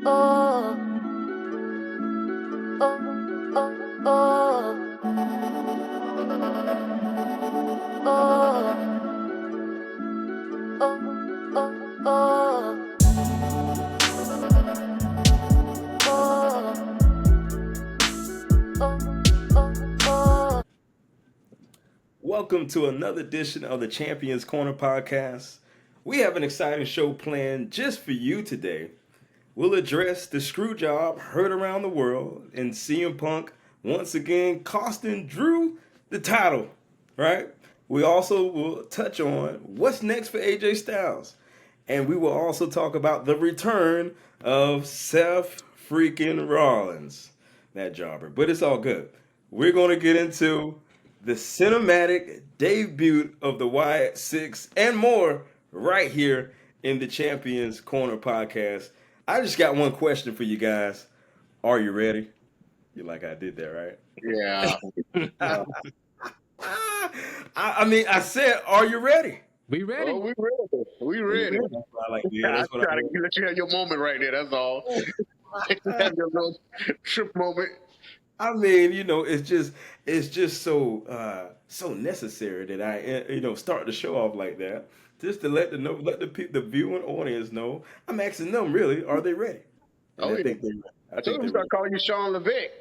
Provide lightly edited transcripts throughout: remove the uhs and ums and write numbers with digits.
Oh, oh, oh, oh, oh, oh, oh, oh. Welcome to another edition of the Champions Corner podcast. We have an exciting show planned just for you today. We'll address the screw job heard around the world and CM Punk once again costing Drew the title, right? We also will touch on what's next for AJ Styles. And we will also talk about the return of Seth freaking Rollins, that jobber. But it's all good. We're going to get into the cinematic debut of the Wyatt Six and more right here in the Champions Corner podcast. I just got one question for you guys. Are you ready? You like I did that, right? Yeah. I mean, I said, are you ready? We ready? Oh, we ready. We ready. I like, yeah, that's I what try I to let you have your moment right there. That's all. Have your little trip moment. I mean, it's just so necessary that I start the show off like that, just to let the viewing audience know. I'm asking them, really, are they ready? And Oh, I yeah. think they're ready. I told you to start calling you Sean Levesque.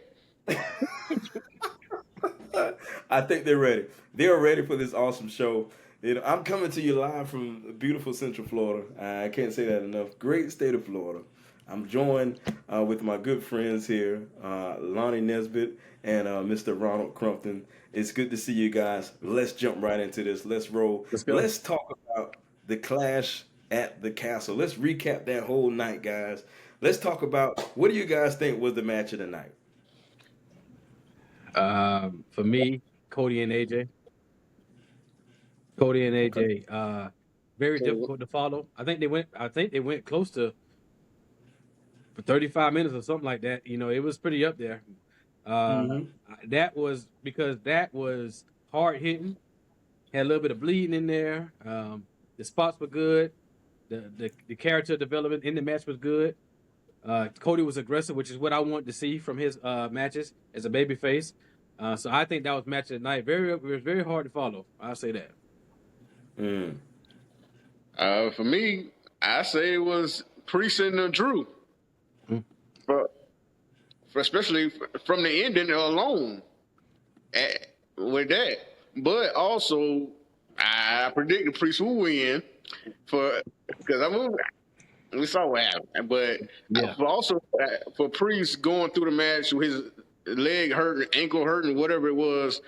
I think they're ready. They are ready for this awesome show. I'm coming to you live from beautiful Central Florida. I can't say that enough. Great state of Florida. I'm joined with my good friends here, Lonnie Nesbitt and Mr. Ronald Crumpton. It's good to see you guys. Let's jump right into this. Let's roll. Let's go. Let's talk about the clash at the castle. Let's recap that whole night, guys. Let's talk about, what do you guys think was the match of the night? For me, Cody and AJ. Cody and AJ. Very difficult to follow. I think they went close to for 35 minutes or something like that. It was pretty up there. That was because that was hard hitting. Had a little bit of bleeding in there. The spots were good. The character development in the match was good. Cody was aggressive, which is what I want to see from his matches as a babyface. So I think that was match of the night. It was very hard to follow. I'll say that. For me, I say it was Priest and Drew. But especially from the ending alone with that. But also, I predicted Priest will win because we saw what happened. But also for Priest going through the match with his leg hurting, ankle hurting, whatever it was,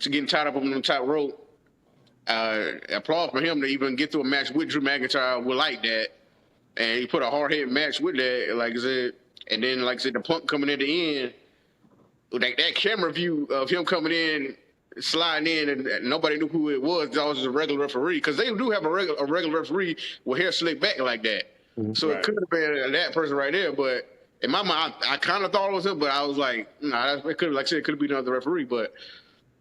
to getting tied up on the top rope. Applaud for him to even get through a match with Drew McIntyre like that. And he put a hard-hitting match with that, like I said. And then, like I said, the Punk coming at the end, like that camera view of him coming in, sliding in, and nobody knew who it was. That was just a regular referee, because they do have a regular referee with hair slicked back like that. So It could have been that person right there. But in my mind, I kind of thought it was him, but I was like, nah, it could, like I said, it could have been another referee. But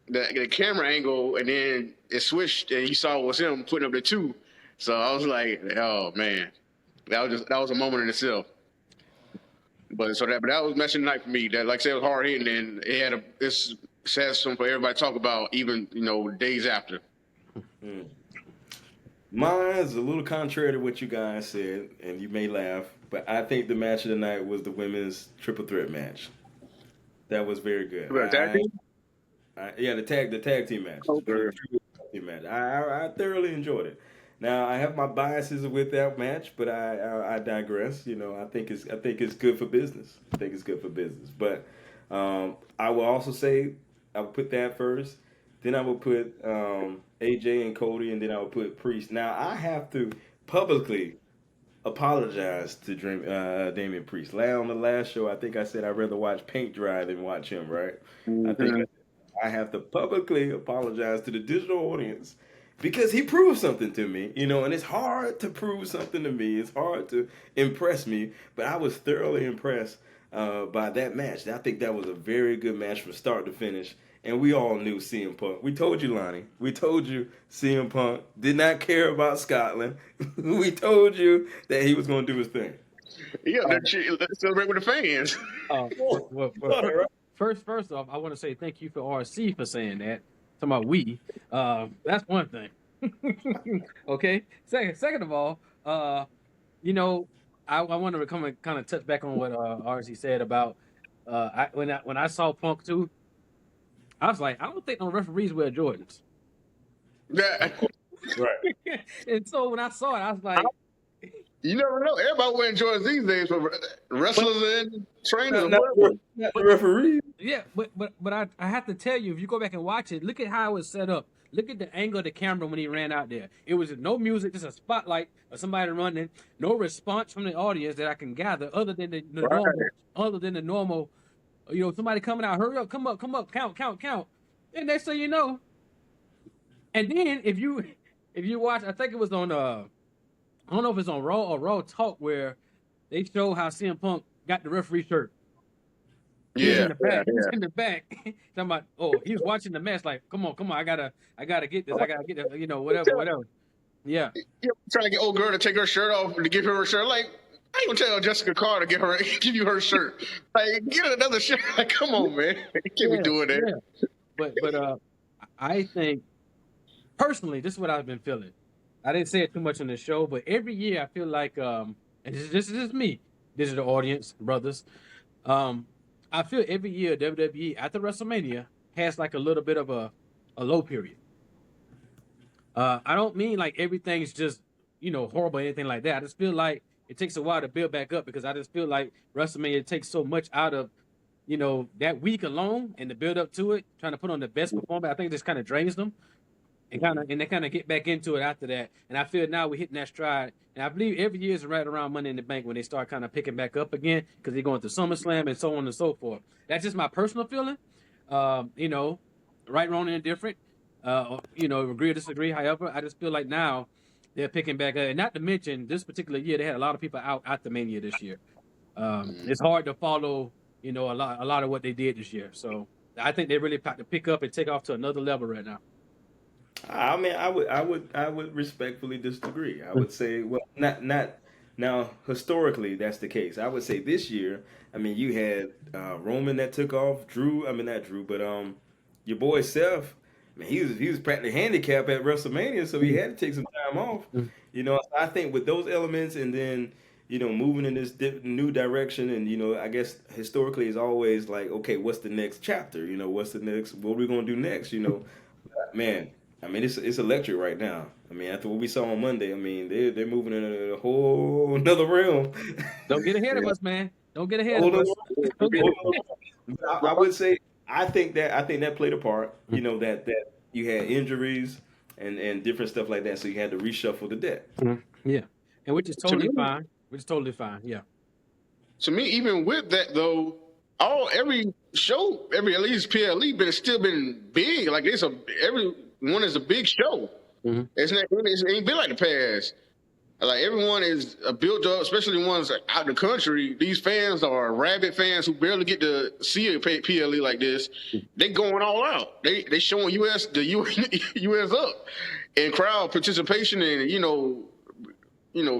the camera angle, and then it switched, and you saw it was him putting up the two. So I was like, oh man, that was a moment in itself. But that was match of the night for me. That, like I said, it was hard hitting, and it has something for everybody to talk about, even days after. Mine's a little contrary to what you guys said, and you may laugh, but I think the match of the night was the women's triple threat match. That was very good. The tag team? The tag team match. Okay. The tag team match. I thoroughly enjoyed it. Now I have my biases with that match, but I digress. I think it's good for business. But I will also say I would put that first. Then I would put AJ and Cody, and then I would put Priest. Now I have to publicly apologize to Damian Priest. On the last show, I think I said I'd rather watch paint dry than watch him. Right? I think I have to publicly apologize to the digital audience, because he proved something to me, and it's hard to prove something to me. It's hard to impress me, but I was thoroughly impressed by that match. I think that was a very good match from start to finish, and we all knew CM Punk. We told you, Lonnie. We told you CM Punk did not care about Scotland. We told you that he was going to do his thing. Yeah, let's celebrate with the fans. First off, I want to say thank you for RC for saying that. Talking about we, that's one thing. Okay. Second of all, you know, I want to come and kind of touch back on what RC said about when I saw Punk too. I was like, I don't think no referees wear Jordans. Yeah. Right. And so when I saw it, I was like, You never know. Everybody wearing Jordans these days, for wrestlers and trainers. Not the referee. yeah, but I have to tell you, if you go back and watch it, look at how it was set up. Look at the angle of the camera when he ran out there. It was no music, just a spotlight of somebody running. No response from the audience that I can gather, other than the normal. You know, somebody coming out, hurry up, come up, count. And next thing you know, and then if you watch, I think it was on I don't know if it's on Raw or Raw Talk, where they show how CM Punk got the referee shirt. He's in the back. He's in the back. Talking about, he was watching the match. Like, come on, I gotta get this. I gotta get it. You know, whatever. Yeah. Trying to get old girl to take her shirt off to give her her shirt. Like, I ain't gonna tell Jessica Carr to give you her shirt. Like, get her another shirt. Like, come on, man. You can't be doing that. Yeah. But I think personally, this is what I've been feeling. I didn't say it too much on the show, but every year I feel like, and this is me. This is the audience, brothers. I feel every year WWE after WrestleMania has like a little bit of a low period. I don't mean like everything's just, horrible or anything like that. I just feel like it takes a while to build back up, because I just feel like WrestleMania takes so much out of, that week alone and the build up to it, trying to put on the best performance. I think it just kind of drains them. And they kind of get back into it after that. And I feel now we're hitting that stride. And I believe every year is right around Money in the Bank when they start kind of picking back up again, because they're going to SummerSlam and so on and so forth. That's just my personal feeling. Right, wrong, and indifferent. Agree or disagree. However, I just feel like now they're picking back up. And not to mention, this particular year, they had a lot of people out at the Mania this year. It's hard to follow, a lot of what they did this year. So I think they really got to pick up and take off to another level right now. I mean, I would respectfully disagree. I would say, well, not now. Historically, that's the case. I would say this year, I mean, you had Roman that took off. Drew, I mean not Drew, but your boy Seth. I mean, he was practically handicapped at WrestleMania, so he had to take some time off. I think with those elements, and then moving in this new direction, and I guess historically it's always like, okay, what's the next chapter? What's the next? What are we gonna do next? Man. I mean, it's electric right now. I mean, after what we saw on Monday, I mean, they're moving in a whole another realm. Don't get ahead of us, man. Don't get ahead of us. I would say I think that played a part. That you had injuries and different stuff like that, so you had to reshuffle the deck. Yeah, and which is totally fine. Yeah. To me, even with that though, every show, at least PLE, still been big. Like every one is a big show. Mm-hmm. It ain't been like the past. Like everyone is built up, especially ones out the country. These fans are rabid fans who barely get to see a PLE like this. They going all out. They showing the US up, and crowd participation and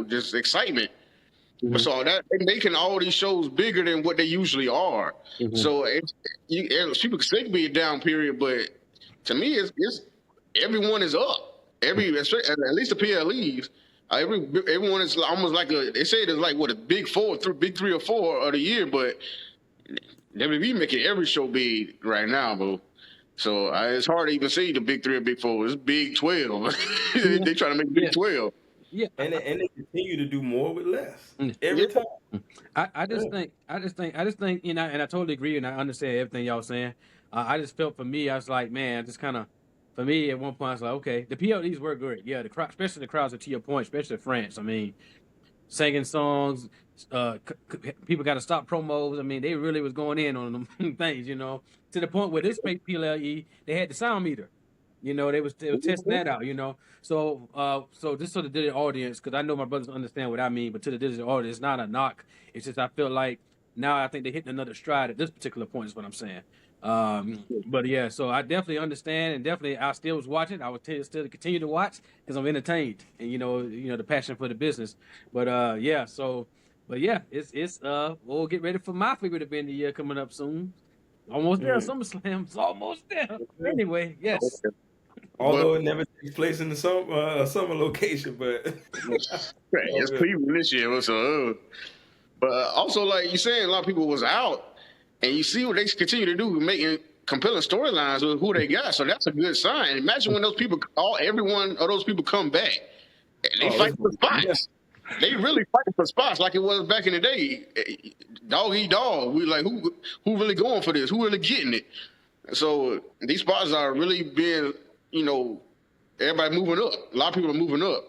just excitement. Mm-hmm. So that they're making all these shows bigger than what they usually are. Mm-hmm. So people can be a down period, but to me, it's everyone is up. At least the PLEs. Everyone is almost like they say it's like a big three or four of the year, but WWE making every show big right now, bro. So it's hard to even see the big three or big four. It's big 12. They trying to make big 12. Yeah, and they continue to do more with less every time. I just think, and I totally agree, and I understand everything y'all saying. I just felt, for me, I was like, man, just kind of, for me, at one point, I was like, okay, the PLEs were great. Yeah, especially the crowds, to your point, especially France. I mean, singing songs, people got to stop promos. I mean, they really was going in on them things, to the point where this PLE, they had the sound meter. They was testing that out, So just to the digital audience, because I know my brothers understand what I mean, but to the digital audience, it's not a knock. It's just I feel like now I think they're hitting another stride at this particular point is what I'm saying. But yeah, so I definitely understand, and definitely I still was watching. I would still continue to watch because I'm entertained, and the passion for the business. But yeah, so But yeah, it's we'll get ready for my favorite event of the year coming up soon. Almost there, SummerSlam. It's almost there. Anyway, yes. Although it never takes place in the summer location, but It's Cleveland this year, so. But also, like you saying, a lot of people was out, and you see what they continue to do, making compelling storylines with who they got. So that's a good sign. Imagine when those people, every one of those people come back, and they fight for spots. They really fighting for spots like it was back in the day. Dog eat dog. We like who really going for this? Who really getting it? So these spots are really being, everybody moving up. A lot of people are moving up.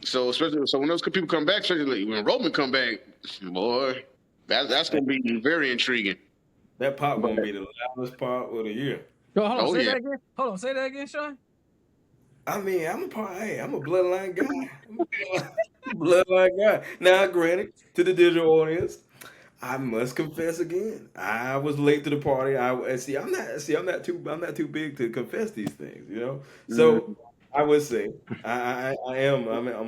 So especially when those people come back, especially when Roman come back, boy, that's going to be very intriguing. That pop going to be the loudest pop of the year. Yo, hold on, say that again. Hold on, say that again, Sean. I mean, I'm a bloodline guy. Bloodline guy. Now, granted, to the digital audience, I must confess again. I was late to the party. I'm not too big to confess these things, So I would say I'm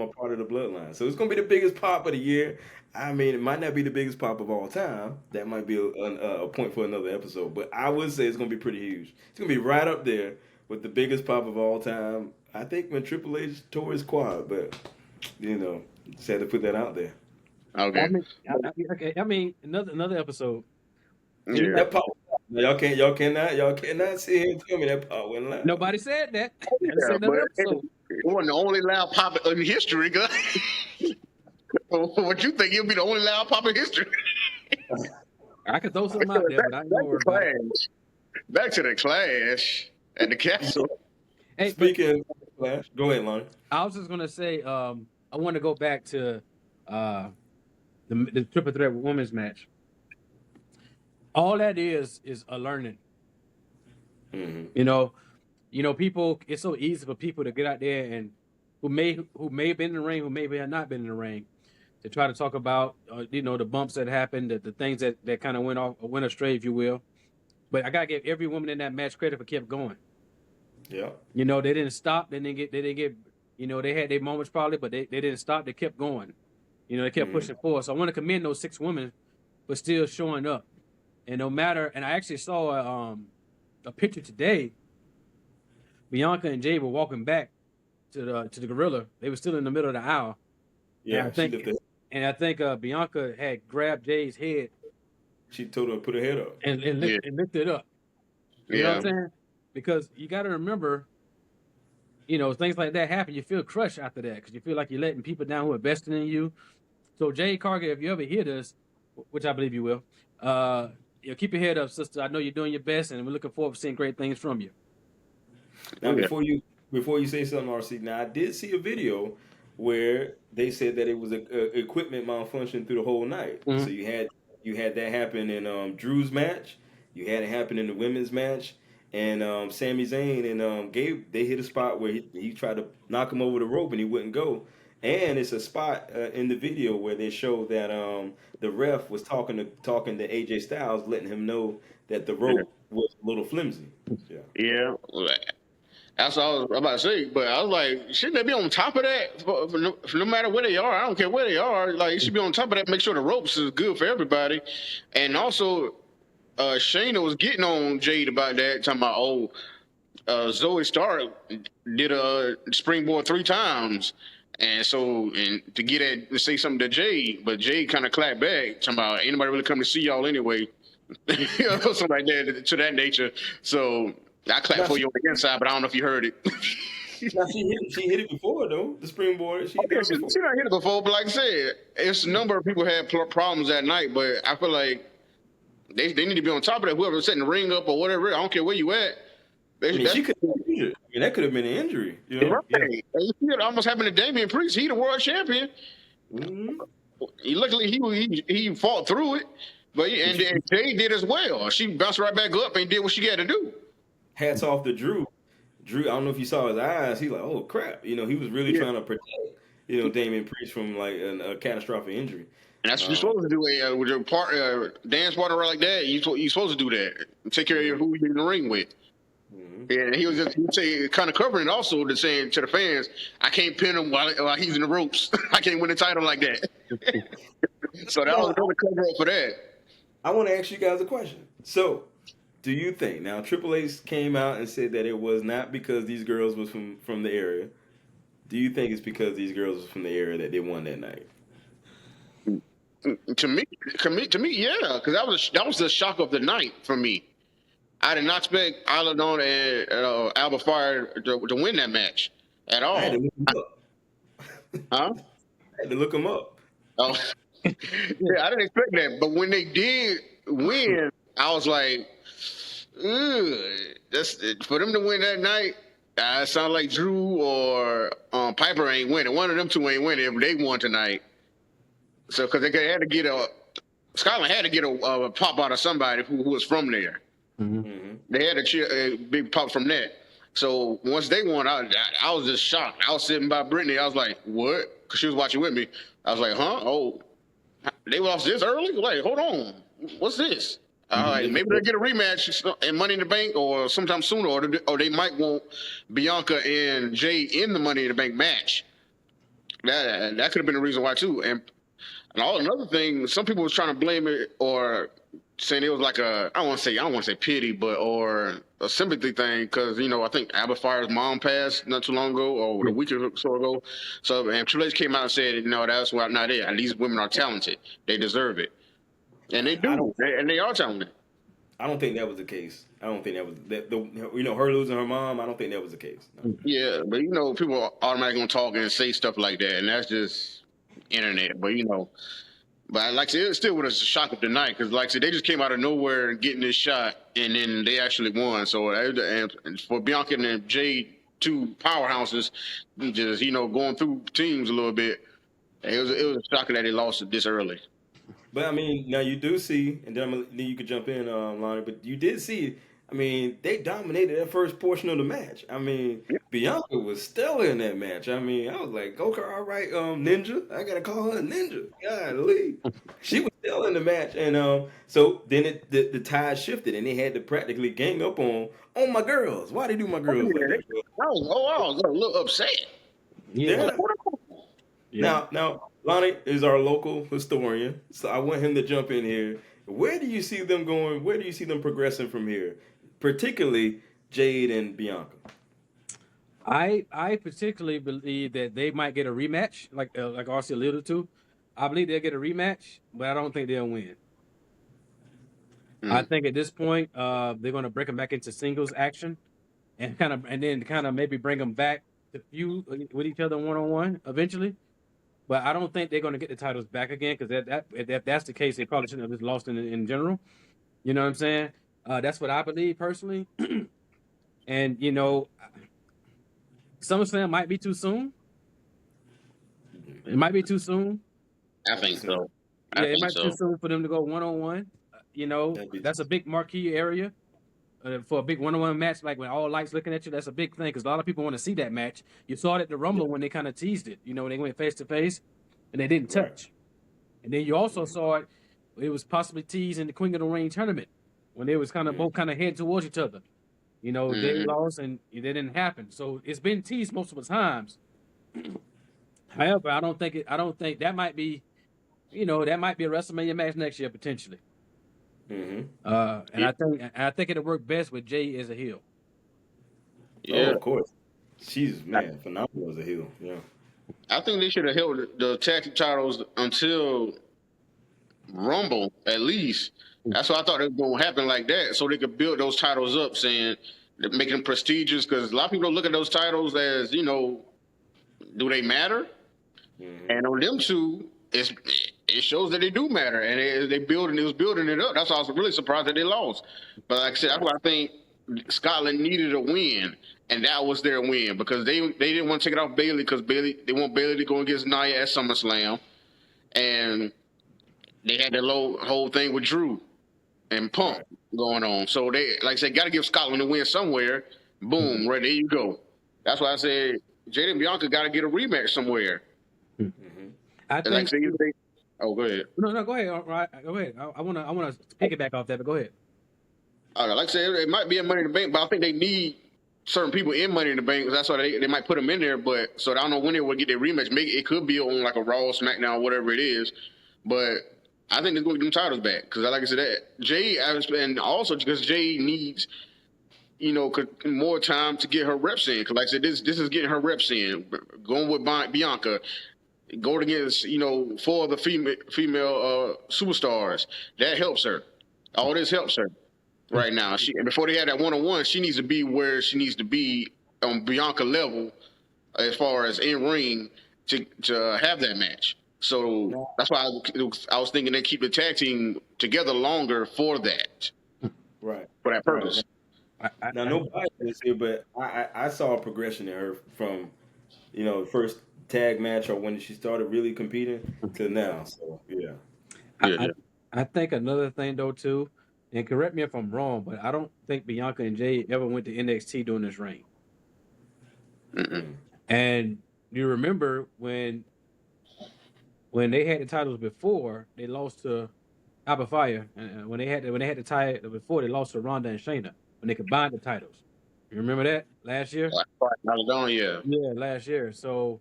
a part of the bloodline. So it's gonna be the biggest pop of the year. I mean, it might not be the biggest pop of all time. That might be a point for another episode. But I would say it's gonna be pretty huge. It's gonna be right up there with the biggest pop of all time. I think when Triple H tore his quad, but just had to put that out there. Okay. I mean, another episode. Yeah. That pop, y'all cannot sit here and tell me that pop wasn't loud. Nobody said that. Yeah, but it wasn't the only loud pop in history. What you think? It'll be the only loud pop in history? I could throw something out there, but I ain't gonna worry about it. Back to the Clash at the Castle. Hey, speaking of Clash, go ahead, Lonnie. I was just gonna say, I want to go back to the triple threat women's match. All that is a learning. Mm-hmm. People. It's so easy for people to get out there and who may have been in the ring, who maybe have not been in the ring, to try to talk about the bumps that happened, the things that kind of went astray, if you will. But I gotta give every woman in that match credit for kept going. Yeah. They didn't stop. They didn't get. They had their moments probably, but they didn't stop. They kept going. They kept pushing forward. So I want to commend those 6 women for still showing up. And no matter, and I actually saw a picture today. Bianca and Jade were walking back to the gorilla. They were still in the middle of the aisle. Yeah, and I think Bianca had grabbed Jade's head. She told her to put her head up and lift it up. You know what I'm saying? Because you got to remember, things like that happen. You feel crushed after that because you feel like you're letting people down who are investing in you. So Jade Cargill, if you ever hear this, which I believe you will, keep your head up, sister. I know you're doing your best, and we're looking forward to seeing great things from you. Now, before you say something, RC, now I did see a video where they said that it was a equipment malfunction through the whole night. Mm-hmm. So you had that happen in Drew's match, you had it happen in the women's match, and Sami Zayn and Gabe, they hit a spot where he tried to knock him over the rope and he wouldn't go. And it's a spot in the video where they show that the ref was talking to AJ Styles, letting him know that the rope was a little flimsy. Yeah. That's all I was about to say. But I was like, shouldn't they be on top of that? For no matter where they are, I don't care where they are. Like, you should be on top of that. Make sure the ropes is good for everybody. And also, Shayna was getting on Jade about that, talking about Zoe Stark did a springboard 3 times. And to get at to say something to Jade, but Jade kind of clapped back, talking about anybody really come to see y'all anyway, something like that to that nature. So I clapped for you on the inside, but I don't know if you heard it. Now she hit it before though. The springboard, she not hit it before, but like I said, it's a number of people had problems that night. But I feel like they need to be on top of that. Whoever's setting the ring up or whatever, I don't care where you at. She could have been injured. That could have been an injury. Right. It almost happened to Damian Priest. He the world champion. Mm-hmm. Luckily, he fought through it. But and Jade did as well. She bounced right back up and did what she had to do. Hats off to Drew. I don't know if you saw his eyes. He's like, oh crap! He was really trying to protect Damian Priest from like a catastrophic injury. And that's what you're supposed to do with your dance partner like that. You're supposed to do that. Take care of who you're in the ring with. Mm-hmm. And he was kind of covering it also to saying to the fans, I can't pin him while he's in the ropes. I can't win the title like that. So that was another cover up for that. I want to ask you guys a question. So, do you think now Triple H came out and said that it was not because these girls was from the area? Do you think it's because these girls was from the area that they won that night? To me, yeah, because that was the shock of the night for me. I did not expect Isla Dawn and Alba Fire to win that match at all. I had to look them up. Huh? I had to look them up. Oh, yeah, I didn't expect that. But when they did win, I was like, that's for them to win that night. It sounded like Drew or Piper ain't winning. One of them two ain't winning if they won tonight. So because they had to get Scotland had to get a pop out of somebody who was from there. Mm-hmm. They had a big pop from that. So once they won, I was just shocked. I was sitting by Brittany. I was like, what? Because she was watching with me. I was like, huh? Oh, they lost this early? Like, hold on. What's this? Maybe they'll get a rematch in Money in the Bank or sometime sooner, or they might want Bianca and Jade in the Money in the Bank match. That could have been the reason why, too. And another thing, some people was trying to blame it or saying it was like I don't want to say pity, but or a sympathy thing because I think Alba Fire's mom passed not too long ago or a week or so ago. So and Triple H came out and said, that's not it. And these women are talented; they deserve it, and they do, and they are talented. I don't think that was the case. I don't think that was her losing her mom. I don't think that was the case. No. Yeah, but people are automatically gonna talk and say stuff like that, and that's just internet. But But like I said, it still was a shock of the night because, like I said, they just came out of nowhere getting this shot, and then they actually won. So, and for Bianca and Jade, two powerhouses, just going through teams a little bit, it was shocking that they lost it this early. But I mean, now you do see, and then you could jump in, Lonnie. But you did see. I mean, they dominated that first portion of the match. I mean, Bianca was stellar in that match. I mean, I was like, okay, all right, Ninja. I gotta call her a Ninja. Golly, she was stellar in the match, and so then the tide shifted, and they had to practically gang up on my girls. Why they do my girls like that? I was a little upset. Yeah. Now, Lonnie is our local historian, so I want him to jump in here. Where do you see them going? Where do you see them progressing from here? Particularly Jade and Bianca. I particularly believe that they might get a rematch, like RC alluded to. I believe they'll get a rematch, but I don't think they'll win. I think at this point, they're going to break them back into singles action, and then maybe bring them back to feud with each other one-on-one eventually. But I don't think they're going to get the titles back again because if that's the case, they probably shouldn't have just lost in general. You know what I'm saying? That's what I believe personally. And, SummerSlam might be too soon. It might be too soon. I think so. It might be too soon for them to go one-on-one. That's a big marquee area for a big one-on-one match, like when all lights looking at you. That's a big thing because a lot of people want to see that match. You saw it at the Rumble when they kind of teased it. They went face-to-face and they didn't touch. And then you also saw it was possibly teased in the Queen of the Ring tournament when they was both heading towards each other. They lost and it didn't happen. So it's been teased multiple times. However, I don't think that might be, that might be a WrestleMania match next year potentially. And I think it'll work best with Jade as a heel. Yeah, of course. She's phenomenal as a heel. Yeah. I think they should have held the tag team titles until Rumble at least. That's what I thought it was going to happen like that, so they could build those titles up, making them prestigious. Because a lot of people don't look at those titles as do they matter? And on them two, it shows that they do matter, and it was building it up. That's why I was really surprised that they lost. But like I said, that's why I think Scotland needed a win, and that was their win because they didn't want to take it off Bayley because they want Bayley to go against Nia at SummerSlam, and they had that whole thing with Drew and Punk going on. So they, like I said, got to give Scotland a win somewhere. Boom, right there you go. That's why I said Jade and Bianca got to get a rematch somewhere. I think. Go ahead. No, go ahead. All right, go ahead. I want to piggyback off that, but go ahead. Like I said, it might be a Money in the Bank, but I think they need certain people in Money in the Bank. That's why they might put them in there. But so I don't know when they will get their rematch. Maybe it could be on like a Raw, SmackDown, whatever it is. But I think they're going to get them titles back because, like I said, that Jade, and also because Jade needs, more time to get her reps in. Because, like I said, this is getting her reps in. Going with Bianca, going against, four of the female superstars, that helps her. All this helps her right now. Before they had that 1-on-1, she needs to be where she needs to be on Bianca level as far as in ring to have that match. So that's why I was thinking they keep the tag team together longer for that. Right. For that purpose. Now, nobody is here, but I saw a progression in her from, first tag match or when she started really competing to now. So, yeah. I think another thing, though, too, and correct me if I'm wrong, but I don't think Bianca and Jade ever went to NXT during this reign. And you remember when they had the titles before, they lost to Alba Fire, and when they had the title before, they lost to Ronda and Shayna when they combined the titles. You remember that last year? Yeah, last year. So,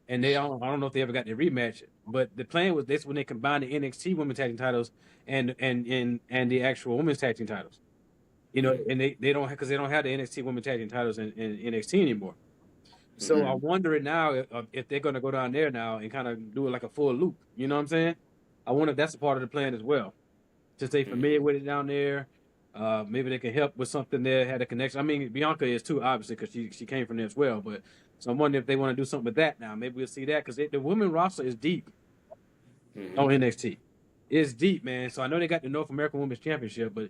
and I don't know if they ever got the rematch, but the plan was this when they combined the NXT women's tag team titles and the actual women's tag team titles. And they don't have the NXT women's tag team titles in NXT anymore. So I'm wondering now if they're going to go down there now and kind of do it like a full loop. You know what I'm saying? I wonder if that's a part of the plan as well. To stay familiar with it down there. Maybe they can help with something there, had a connection. I mean, Bianca is too, obviously, because she came from there as well. But so I'm wondering if they want to do something with that now. Maybe we'll see that because the women roster is deep on NXT. It's deep, man. So I know they got the North American Women's Championship, but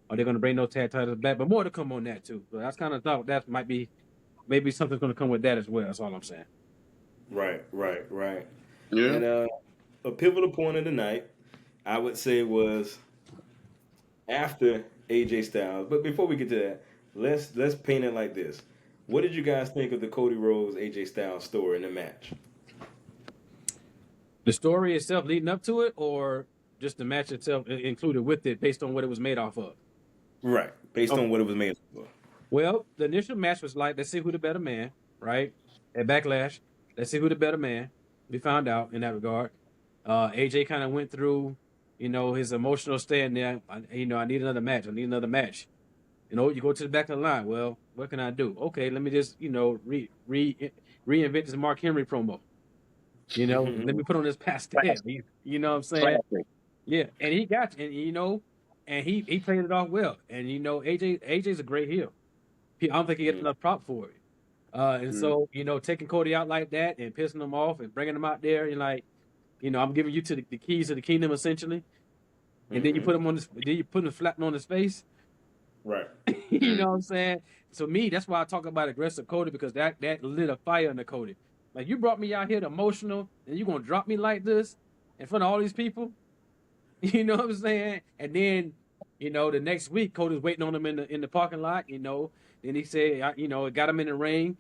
are they going to bring those tag titles back? But more to come on that, too. So that's kind of thought that might be maybe something's going to come with that as well. That's all I'm saying. Right. Yeah. And a pivotal point of the night, I would say, was after AJ Styles. But before we get to that, let's paint it like this. What did you guys think of the Cody Rhodes AJ Styles story in the match? The story itself leading up to it, or just the match itself included with it based on what it was made off of? Right. Based on what it was made off of. Well, the initial match was like, let's see who the better man, right? At Backlash, let's see who the better man. We found out in that regard. AJ kind of went through, his emotional stand there. I need another match. You go to the back of the line. Well, what can I do? Okay, let me just, reinvent this Mark Henry promo. Let me put on this pastel. You know what I'm saying? Yeah, and he got you, and he played it off well. And AJ's a great heel. I don't think he gets enough prop for it. And so, taking Cody out like that and pissing him off and bringing him out there, and like, I'm giving you to the keys to the kingdom essentially. And then you put him flapping on his face. Right. You know what I'm saying? So me, that's why I talk about aggressive Cody, because that lit a fire under Cody. Like, you brought me out here to emotional, and you gonna drop me like this in front of all these people? You know what I'm saying? And then, the next week, Cody's waiting on him in the parking lot. Then he said, it got him in the ring.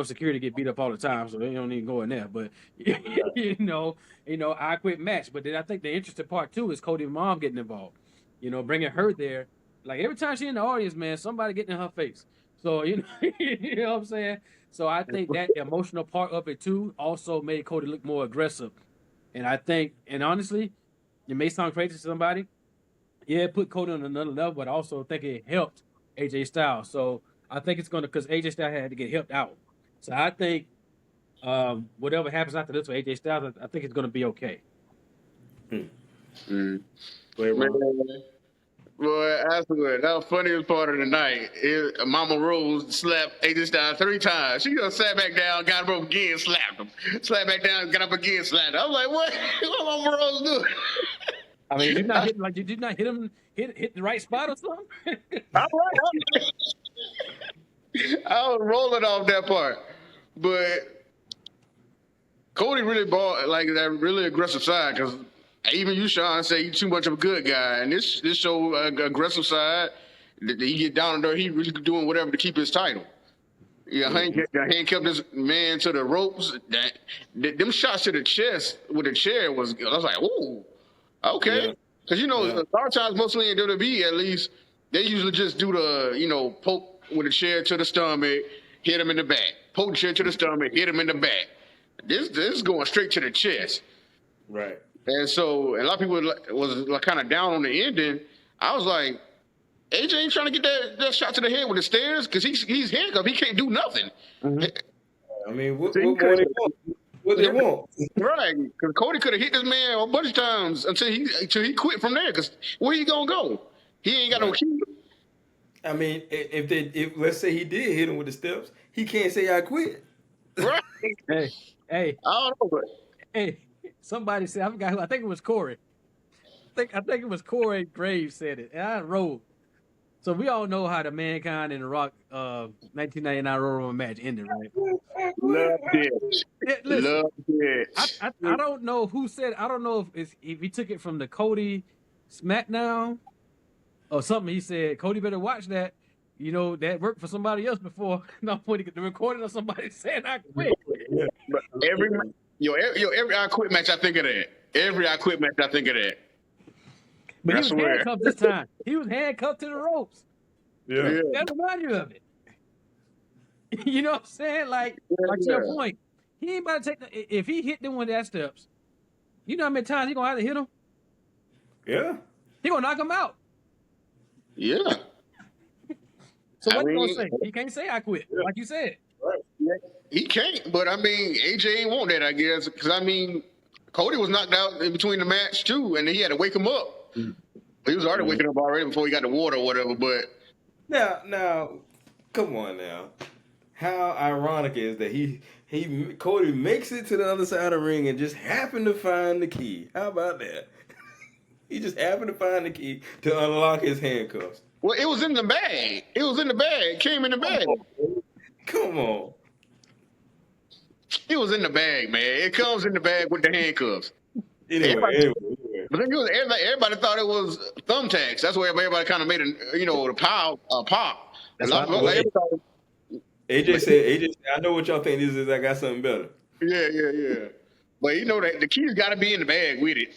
Security get beat up all the time, so they don't even go in there. But I quit match. But then I think the interesting part too is Cody's mom getting involved. Bringing her there. Like, every time she in the audience, man, somebody getting in her face. So you know what I'm saying. So I think that emotional part of it too also made Cody look more aggressive. And I think, and honestly, it may sound crazy to somebody. Yeah, it put Cody on another level, but I also think it helped AJ Styles. So I think it's going to, because AJ Styles had to get helped out. So I think whatever happens after this for AJ Styles, I think it's going to be okay. Boy, absolutely. That was the funniest part of the night. Mama Rose slapped AJ Styles 3 times. She just sat back down, got him up again, slapped him. Slapped back down, got up again, slapped him. I was like, what? What Mama Rose doing? I mean, did not hit him hit the right spot or something? I was rolling off that part. But Cody really brought like that really aggressive side, because even you, Sean, say he's too much of a good guy. And this show aggressive side, he get down there, he really doing whatever to keep his title. Yeah, handcuffed this man to the ropes. Them shots to the chest with the chair I was like, ooh. Okay, because a lot of times, mostly in WWE, at least, they usually just do the poke with a chair to the stomach, hit him in the back. Poke the chair to the stomach, hit him in the back. This is going straight to the chest. Right. And so a lot of people was kind of down on the ending. I was like, AJ ain't trying to get that shot to the head with the stairs because he's handcuffed. He can't do nothing. I mean, what So he more could- they want? What they want? Right, because Cody could have hit this man a bunch of times until he quit from there. Because where he gonna go? He ain't got no key. I mean, if let's say he did hit him with the steps, he can't say I quit. Right? Hey, I don't know, but hey! Somebody said I forgot who. I think it was Corey. I think it was Corey Graves said it, and I wrote. So we all know how the Mankind and the Rock 1999 Royal Rumble match ended, right? love it. Yeah, listen, Love it. I don't know who said. I don't know if he took it from the Cody SmackDown or something. He said Cody better watch that. You know that worked for somebody else before. No, when he get the recording of somebody saying I quit. But every I quit match, I think of that. Every I quit match, I think of that. But I he was swear. handcuffed this time. He was handcuffed to the ropes. Yeah. That remind you of it. You know what I'm saying? Like to your point, he ain't about to take if he hit them with that steps. You know how many times he gonna have to hit him? Yeah. He gonna knock him out. Yeah. So I what he gonna mean- say? He can't say I quit, like you said. He can't, but I mean, AJ ain't want that, I guess, because I mean, Cody was knocked out in between the match too, and then he had to wake him up. He was already waking up already before he got the water or whatever. But Now, come on now. How ironic is that Cody makes it to the other side of the ring and just happened to find the key. How about that? He just happened to find the key to unlock his handcuffs. well, it was in the bag. It was in the bag. It came in the bag. Come on. It was in the bag, man. It comes in the bag with the handcuffs. Anyway. But then everybody thought it was thumbtacks. That's where everybody kind of made the pop. That's And what I everybody thought- AJ said, I know what y'all think this is. I got something better. yeah. But you know that the keys got to be in the bag with it.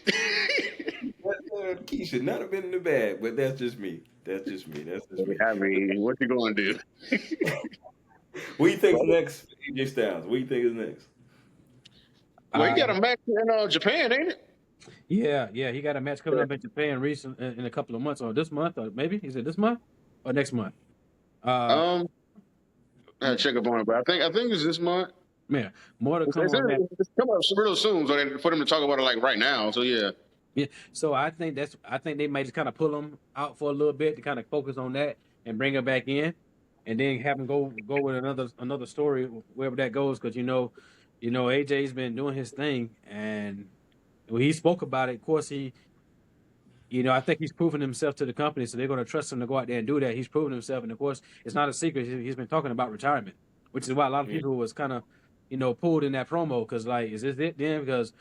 The key should not have been in the bag, but that's just me. That's just me. I mean, what you gonna do? What do you think is next for AJ Styles? What do you think is next? Well, you got a match in Japan, ain't it? Yeah, he got a match coming up in Japan in a couple of months, or this month, or maybe is it this month or next month? I had to check up on it, but I think it's this month. Man, more to come on that. It's coming up real soon, so for them to talk about it like right now. So yeah. Yeah, so I think they might just kind of pull him out for a little bit to kind of focus on that and bring him back in, and then have him go with another story wherever that goes, because you know AJ's been doing his thing, and when he spoke about it, of course I think he's proven himself to the company, so they're going to trust him to go out there and do that. He's proven himself, and of course it's not a secret. He's been talking about retirement, which is why a lot of people was kind of pulled in that promo, because like, is this it then? Because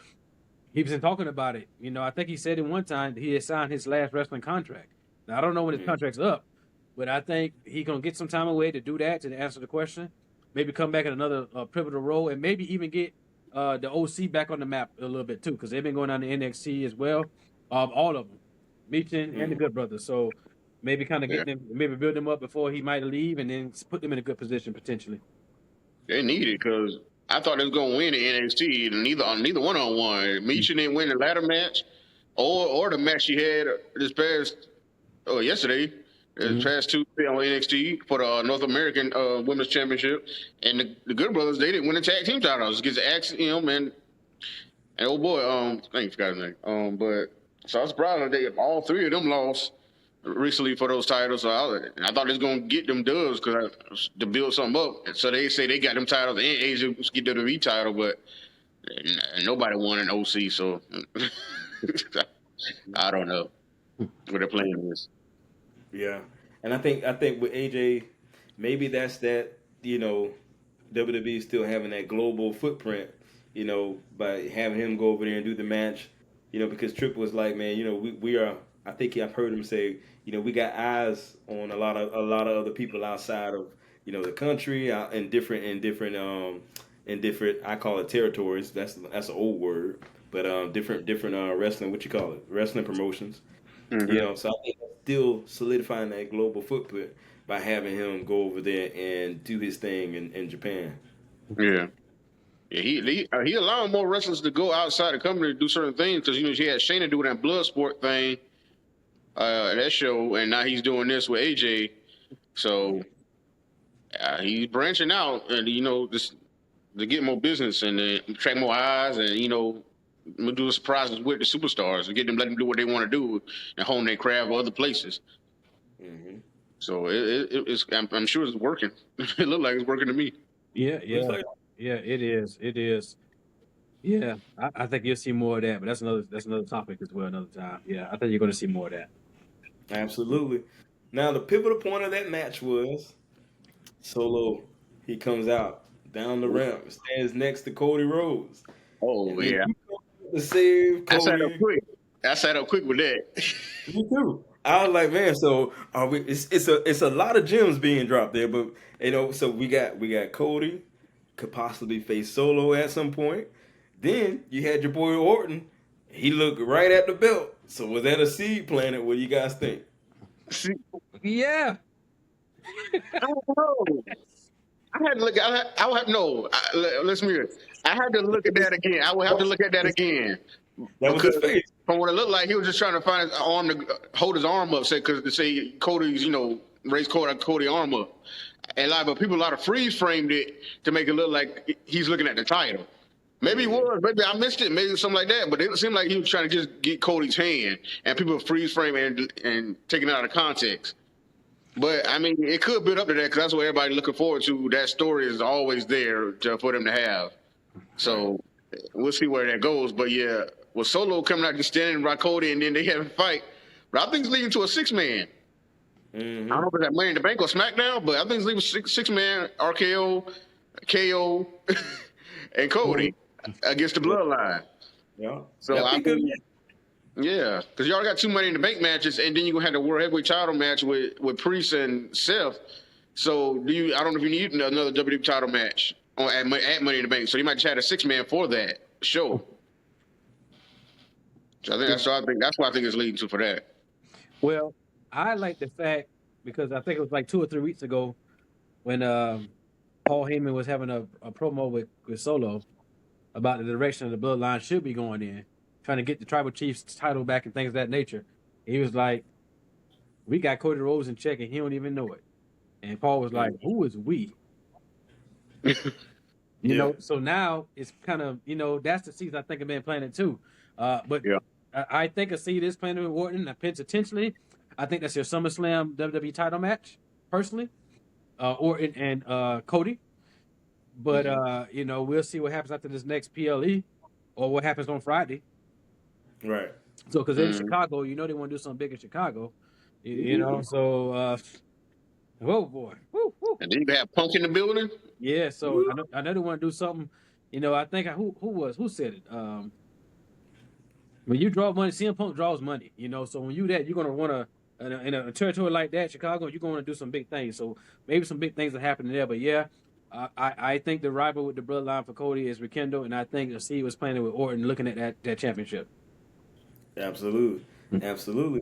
he's been talking about it. I think he said in one time he had signed his last wrestling contract. Now, I don't know when his contract's up, but I think he's going to get some time away to do that, to answer the question. Maybe come back in another pivotal role, and maybe even get the OC back on the map a little bit too, because they've been going down to NXT as well. All of them, Meechin and the Good Brothers. So maybe kind of get them, maybe build them up before he might leave, and then put them in a good position potentially. They need it because I thought they was gonna win the NXT, and neither one. Meechin didn't win the ladder match, or the match she had yesterday. This past Tuesday on NXT for the North American Women's Championship, and the Good Brothers, they didn't win the tag team titles against Axiom and oh boy, I ain't forgot his name. But so I was surprised that all three of them lost recently for those titles. So I thought they was gonna get them dubs to build something up. So they say they got them titles and Asia get the V title, but nobody won an OC. So I don't know what their plan is. Yeah, and I think with AJ, maybe that's that. WWE still having that global footprint. By having him go over there and do the match. Because Triple was like, man, we are. I think I've heard him say, we got eyes on a lot of other people outside of the country, in different I call it territories. That's an old word, but different wrestling. What you call it? Wrestling promotions. Mm-hmm. So I think still solidifying that global footprint by having him go over there and do his thing in Japan. Yeah. Yeah, he allowing more wrestlers to go outside the company to do certain things because he had Shayna do that blood sport thing, that show, and now he's doing this with AJ. So he's branching out, and just to get more business and attract more eyes, and do the surprises with the superstars and let them do what they want to do and hone their craft other places. Mm-hmm. So it's I'm sure it's working. It looked like it's working to me. Yeah, it is. It is. Yeah, I think you'll see more of that, but that's another topic as well, another time. Yeah, I think you're going to see more of that. Absolutely. Now the pivotal point of that match was Solo. He comes out down the ramp, stands next to Cody Rhodes. Oh yeah, to save I sat up Cody. quick. I sat up quick with that. Me too. I was like, man, so are we? It's a lot of gems being dropped there, but so we got Cody could possibly face Solo at some point. Then you had your boy Orton. He looked right at the belt. So was that a seed planted? What do you guys think? Yeah. I don't know. I had to look. I would have no. Listen here. I had to look at that again. I would have to look at that again. That was his face. From what it looked like, he was just trying to find his arm to hold his arm up, to say Cody's, raise Cody arm up. And but people a lot of freeze framed it to make it look like he's looking at the title. Maybe he was. Maybe I missed it. Maybe something like that. But it seemed like he was trying to just get Cody's hand, and people freeze frame and taking it out of context. But I mean, it could build up to that because that's what everybody looking forward to. That story is always there for them to have. So we'll see where that goes. But yeah, with Solo coming out just standing by Cody and then they have a fight, but I think it's leading to a 6-man. Mm-hmm. I don't know if it's that Money in the Bank or SmackDown, but I think it's leaving 6-man RKO, KO, and Cody against the Bloodline. Yeah. So I think. Yeah, because you already got 2 Money in the Bank matches, and then you're gonna have the World Heavyweight Title match with Priest and Seth. So I don't know if you need another WWE title match at Money in the Bank. So you might just have a 6-man for that show. So I think that's why I think it's leading to for that. Well, I like the fact because I think it was like 2 or 3 weeks ago when Paul Heyman was having a promo with Solo about the direction of the Bloodline should be going in, trying to get the Tribal Chief's title back and things of that nature. He was like, we got Cody Rhodes in check and he don't even know it. And Paul was like, who is we? You know, so now it's kind of, that's the seeds I think have been planted too. But I think a seed is planted with Orton. Potentially, I think that's your SummerSlam WWE title match, personally. Orton and Cody. But, we'll see what happens after this next PLE or what happens on Friday. Right. So, because in Chicago, they want to do something big in Chicago, so, oh boy. Woo, woo. And then you have Punk in the building. Yeah, so I know they want to do something. I think who said it? When you draw money, CM Punk draws money. So when you're going to want to in a territory like that, Chicago, you're going to do some big things. So maybe some big things are happening there. But yeah, I think the rival with the Bloodline for Cody is rekindled, and I think the seed was planted with Orton looking at that championship. Absolutely. Absolutely.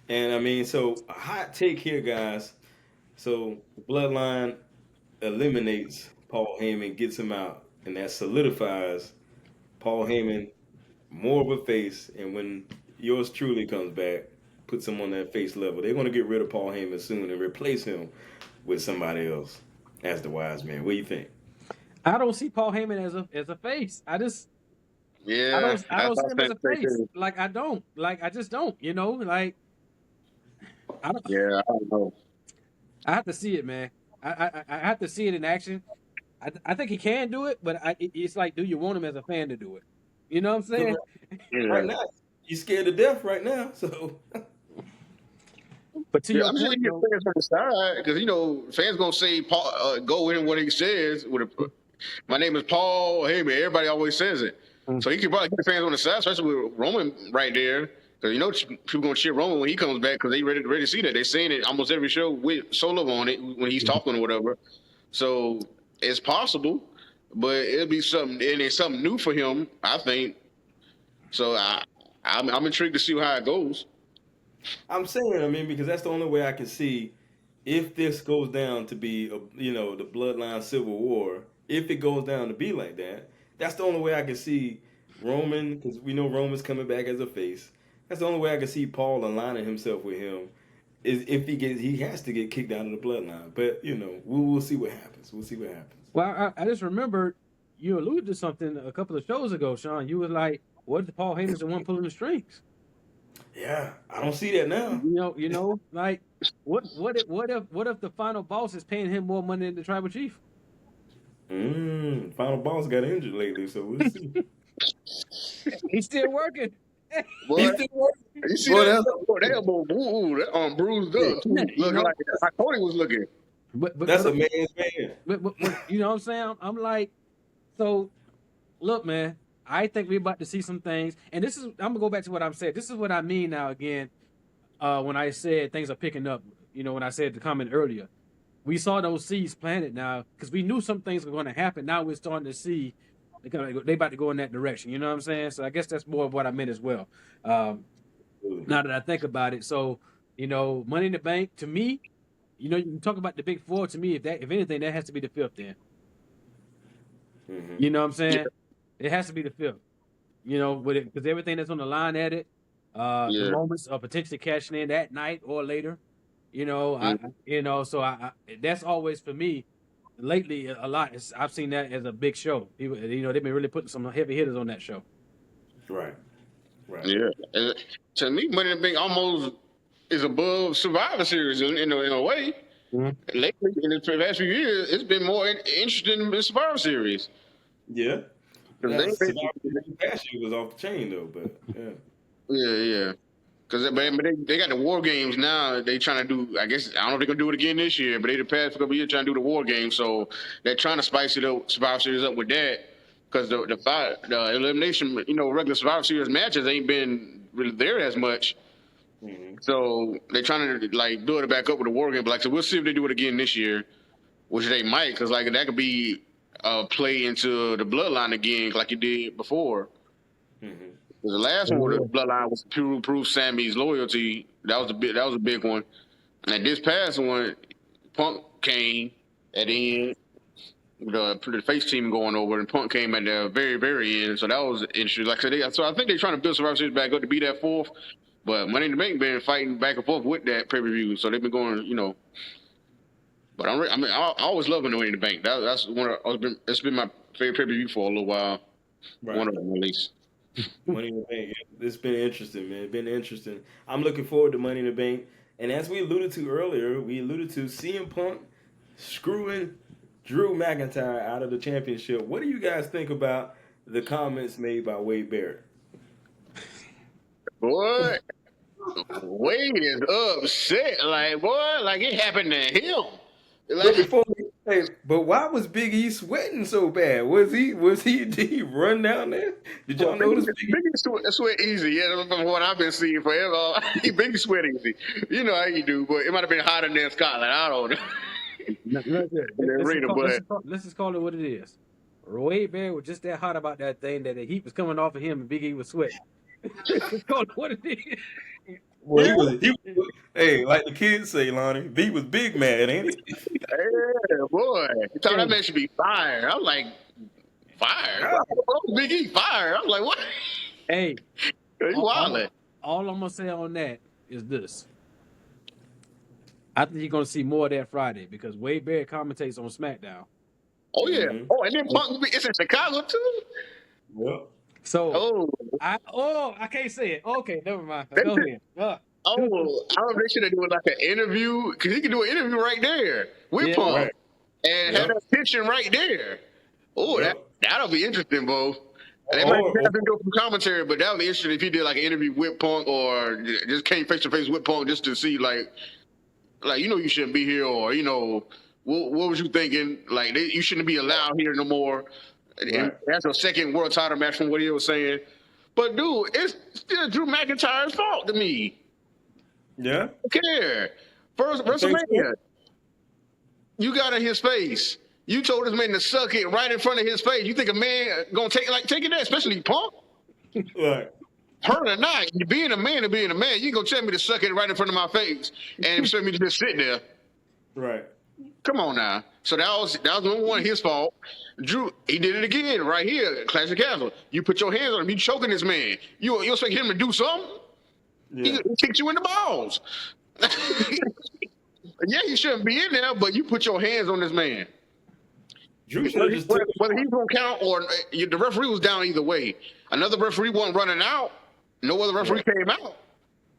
And I mean, so a hot take here, guys. So Bloodline eliminates Paul Heyman, gets him out, and that solidifies Paul Heyman more of a face. And when yours truly comes back, puts him on that face level, they're going to get rid of Paul Heyman soon and replace him with somebody else as the wise man. What do you think? I don't see Paul Heyman as a face. I don't see him as a face. Like I just don't. Like I don't. Yeah, I don't know. I have to see it, man. I have to see it in action. I think he can do it, but it's like, do you want him as a fan to do it? You know what I'm saying? Right now, he's scared to death right now. So, but to your I'm sure point, you get fans on the side because fans gonna say Paul go in what he says with my name is Paul Heyman. Everybody always says it, so he can probably get the fans on the side, especially with Roman right there. Because people gonna cheer Roman when he comes back because they ready to see that. They're saying it almost every show with Solo on it when he's talking or whatever. So it's possible, but it'll be something, and it's something new for him, I think. So I'm intrigued to see how it goes. I'm saying, because that's the only way I can see if this goes down to be, the Bloodline Civil War. If it goes down to be like that, That's the only way I can see Roman, because we know Roman's coming back as a face. That's the only way I can see Paul aligning himself with him is if he has to get kicked out of the bloodline. But we'll see what happens. We'll see what happens. Well, I just remembered you alluded to something a couple of shows ago, Sean. You was like, "What if Paul Heyman's the one pulling the strings?" Yeah, I don't see that now. Like what if the final boss is paying him more money than the tribal chief? Final boss got injured lately, so we'll see. He's still working. Boy, He's still working. you see that elbow, that bruised up, looking like how Cody was looking. But That's a man's man. But you know what I'm saying? I'm like, so look, man. I think we're about to see some things, and I'm gonna go back to what I'm saying. This is what I mean now again. When I said things are picking up, when I said the comment earlier, we saw those seeds planted now because we knew some things were going to happen. Now we're starting to see they about to go in that direction. You know what I'm saying? So I guess that's more of what I meant as well. Now that I think about it, so Money in the Bank to me, you can talk about the big four. To me, if anything, that has to be the fifth. Then, you know what I'm saying? Yeah. It has to be the fifth. With it because everything that's on the line at it, the moments of potentially cashing in that night or later. So that's always for me. Lately, a lot. I've seen that as a big show. They've been really putting some heavy hitters on that show. Right. Yeah. And to me, Money in the Bank almost is above Survivor Series in a way. Mm-hmm. Lately, in the past few years, it's been more interesting than the Survivor Series. Yeah. Survivor past year was off the chain though, but yeah. Yeah. Because they got the War Games now. They trying to do, I guess, I don't know if they're going to do it again this year, but they the past couple of years trying to do the War Games. So they're trying to spice it up, Survivor Series up with that. Because the elimination, regular Survivor Series matches ain't been really there as much. Mm-hmm. So they're trying to, do it back up with the War Game. So we'll see if they do it again this year, which they might. Because, that could be a play into the bloodline again, like you did before. Mm-hmm. The last one with the bloodline was to prove Sammy's loyalty. That was a big one. And this past one, Punk came at the end. The face team going over, and Punk came at the very, very end. So that was interesting. Like I said, so I think they're trying to build Survivor Series back up to be that fourth. But Money in the Bank been fighting back and forth with that pay-per-view. So they've been going, But I always love Money in the Bank. It's been my favorite pay-per-view for a little while. Right. One of them, at least. Money in the Bank. It's been interesting, man. It's been interesting. I'm looking forward to Money in the Bank. And as we alluded to earlier, CM Punk screwing Drew McIntyre out of the championship. What do you guys think about the comments made by Wade Barrett? Boy, Wade is upset. It happened to him. But why was Big E sweating so bad? Did he run down there? Did y'all notice? Big E sweat easy. Yeah, from what I've been seeing forever. Big E sweat easy. You know how you do, but it might have been hotter than Scotland. I don't know. Let's just call it what it is. Wade Barrett was just that hot about that thing that the heat was coming off of him and Big E was sweating. Let's call it what it is. Well, he was, hey, like the kids say, Lonnie, he was big mad, ain't he? Yeah, boy. You thought that man should be fired. I'm like, fired? Big E fired. I'm like, what? Hey, all I'm going to say on that is this. I think you're going to see more of that Friday because Wade Barrett commentates on SmackDown. Oh, yeah. Mm-hmm. Oh, and then Punk is in Chicago, too? Yep. So, I can't say it. Okay, never mind. Go ahead. I don't know they should have done an interview, because he can do an interview right there with Punk. Right. And have that pitching right there. Oh, that'll be interesting, Bo. They might have to go from commentary, but that'll be interesting if he did an interview with Punk or just came face to face with Punk just to see you shouldn't be here, or what was you thinking? You shouldn't be allowed here no more. Right. That's a second world title match from what he was saying. But dude, it's still Drew McIntyre's fault to me. Yeah. I don't care. First WrestleMania, you got in his face. You told this man to suck it right in front of his face. You think a man gonna take it there, especially Punk? Right. Hurt or not, being a man and being a man, you gonna tell me to suck it right in front of my face and expect me to just sit there. Right. Come on now. So that was number one his fault. Drew, he did it again right here, Classic Castle. You put your hands on him, you choking this man. You expect him to do something? Yeah. He kicked you in the balls. Yeah, he shouldn't be in there, but you put your hands on this man. Drew should have just took Whether he's gonna count or the referee was down either way. Another referee wasn't running out. No other referee came out.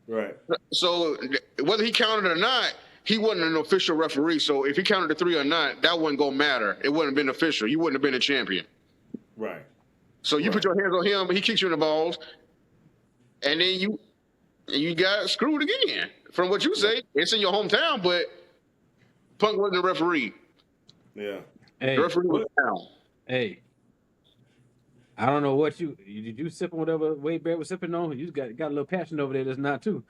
right. So whether he counted or not, he wasn't an official referee. So if he counted the 3 or not, that wasn't gonna matter. It wouldn't have been official. You wouldn't have been a champion. Right. So you put your hands on him, he kicks you in the balls, and then you got screwed again. From what you say, it's in your hometown, but Punk wasn't the referee. Yeah. Hey, The referee was down. hey, I don't know what did you sip on whatever Wade Barrett was sipping on? You got a little passion over there that's not too.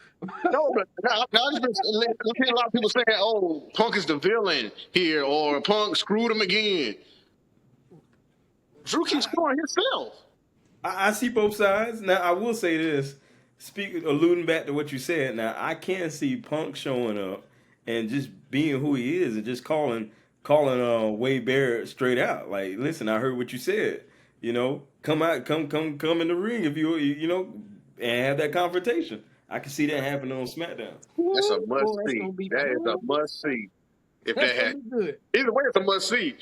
No, but now I've seen a lot of people saying, "Oh, Punk is the villain here," or "Punk screwed him again." Drew keeps screwing himself. I see both sides. Now I will say this, alluding back to what you said. Now I can see Punk showing up and just being who he is and just calling Wade Barrett straight out. Like, listen, I heard what you said. You know, come out, come in the ring if you know, and have that confrontation. I can see that happening on SmackDown. That's a must Boy, that's see. gonna be That is a good. must see. If That's that gonna happens. be good. Either way, it's a must see.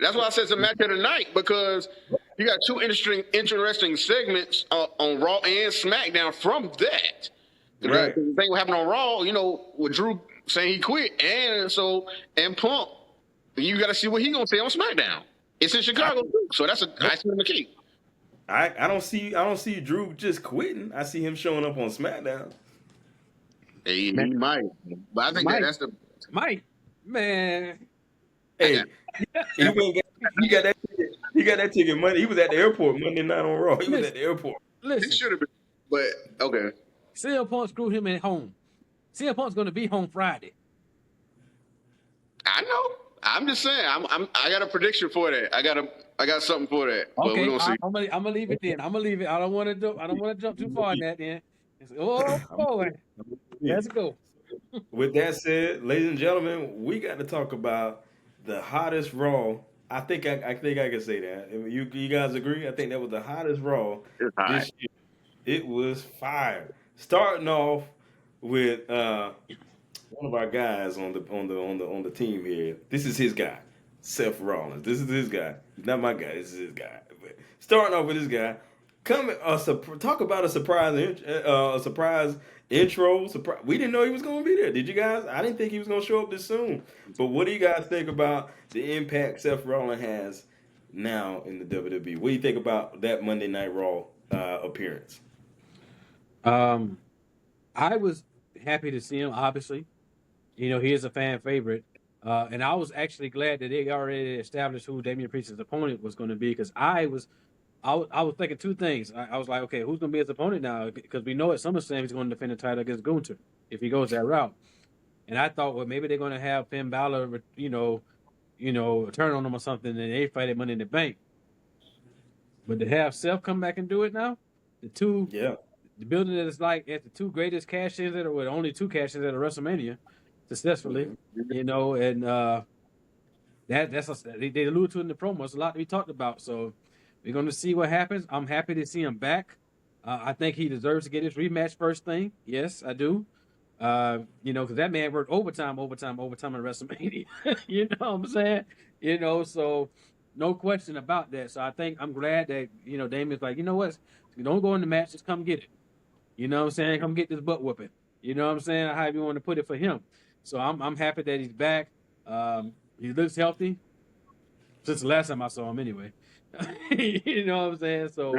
That's why I said it's a match of the night, because you got two interesting segments on Raw and SmackDown from that. Right. The thing what happened on Raw, you know, with Drew saying he quit, and Punk, you got to see what he gonna say on SmackDown. It's in Chicago too, so that's icing on the cake. I don't see Drew just quitting. I see him showing up on SmackDown. He might, but I think that's the Mike, man. Hey, he got that ticket Monday. He was at the airport Monday night on Raw. He was at the airport. He Listen, should have been, but okay. CM Punk screwed him at home. CM Punk's gonna be home Friday. I know. I'm just saying. I got a prediction for that. I got something for that. But Okay, we're gonna see. I'm gonna leave it then. I'm gonna leave it. I don't want to jump too far in that. Then, oh boy, let's go. With that said, ladies and gentlemen, we got to talk about the hottest Raw. I think I can say that. You guys agree? I think that was the hottest Raw It's hot. this year. It was fire. Starting off with one of our guys on the team here. This is his guy, Seth Rollins. This is his guy. He's not my guy. This is his guy. But starting off with this guy, talk about a surprise intro. We didn't know he was going to be there. Did you guys? I didn't think he was going to show up this soon. But what do you guys think about the impact Seth Rollins has now in the WWE? What do you think about that Monday Night Raw appearance? I was happy to see him. Obviously, you know, he is a fan favorite, and I was actually glad that they already established who Damian Priest's opponent was going to be, because I was thinking two things. I was like, okay, who's going to be his opponent now? Because we know at SummerSlam he's going to defend the title against Gunther if he goes that route. And I thought, well, maybe they're going to have Finn Balor, you know, turn on him or something, and they fight at Money in the Bank. But to have Seth come back and do it now, the building that is like at the two greatest cash-ins that are with only two cash-ins at a WrestleMania successfully, you know, and they alluded to it in the promo. It's a lot to be talked about. So we're going to see what happens. I'm happy to see him back. I think he deserves to get his rematch first thing. Yes, I do. You know, because that man worked overtime at WrestleMania. You know what I'm saying? You know, so no question about that. So I'm glad that, you know, Damien's like, you know what? Don't go in the match, just come get it. You know what I'm saying? Come get this butt whooping. You know what I'm saying? However you want to put it for him. So I'm happy that he's back. He looks healthy. Since the last time I saw him anyway. You know what I'm saying? So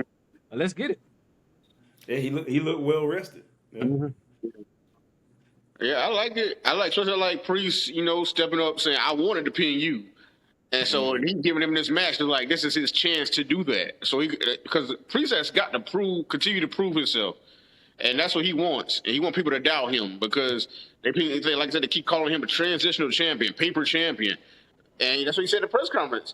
let's get it. Yeah, he looked well rested. Yeah. Mm-hmm. Yeah, I like it. Especially I like Priest, you know, stepping up saying, I wanted to pin you. And so he's giving him this match. They're like, this is his chance to do that. So because Priest has got to continue to prove himself. And that's what he wants. And he wants people to doubt him because they like I said, they keep calling him a transitional champion, paper champion. And that's what he said at the press conference.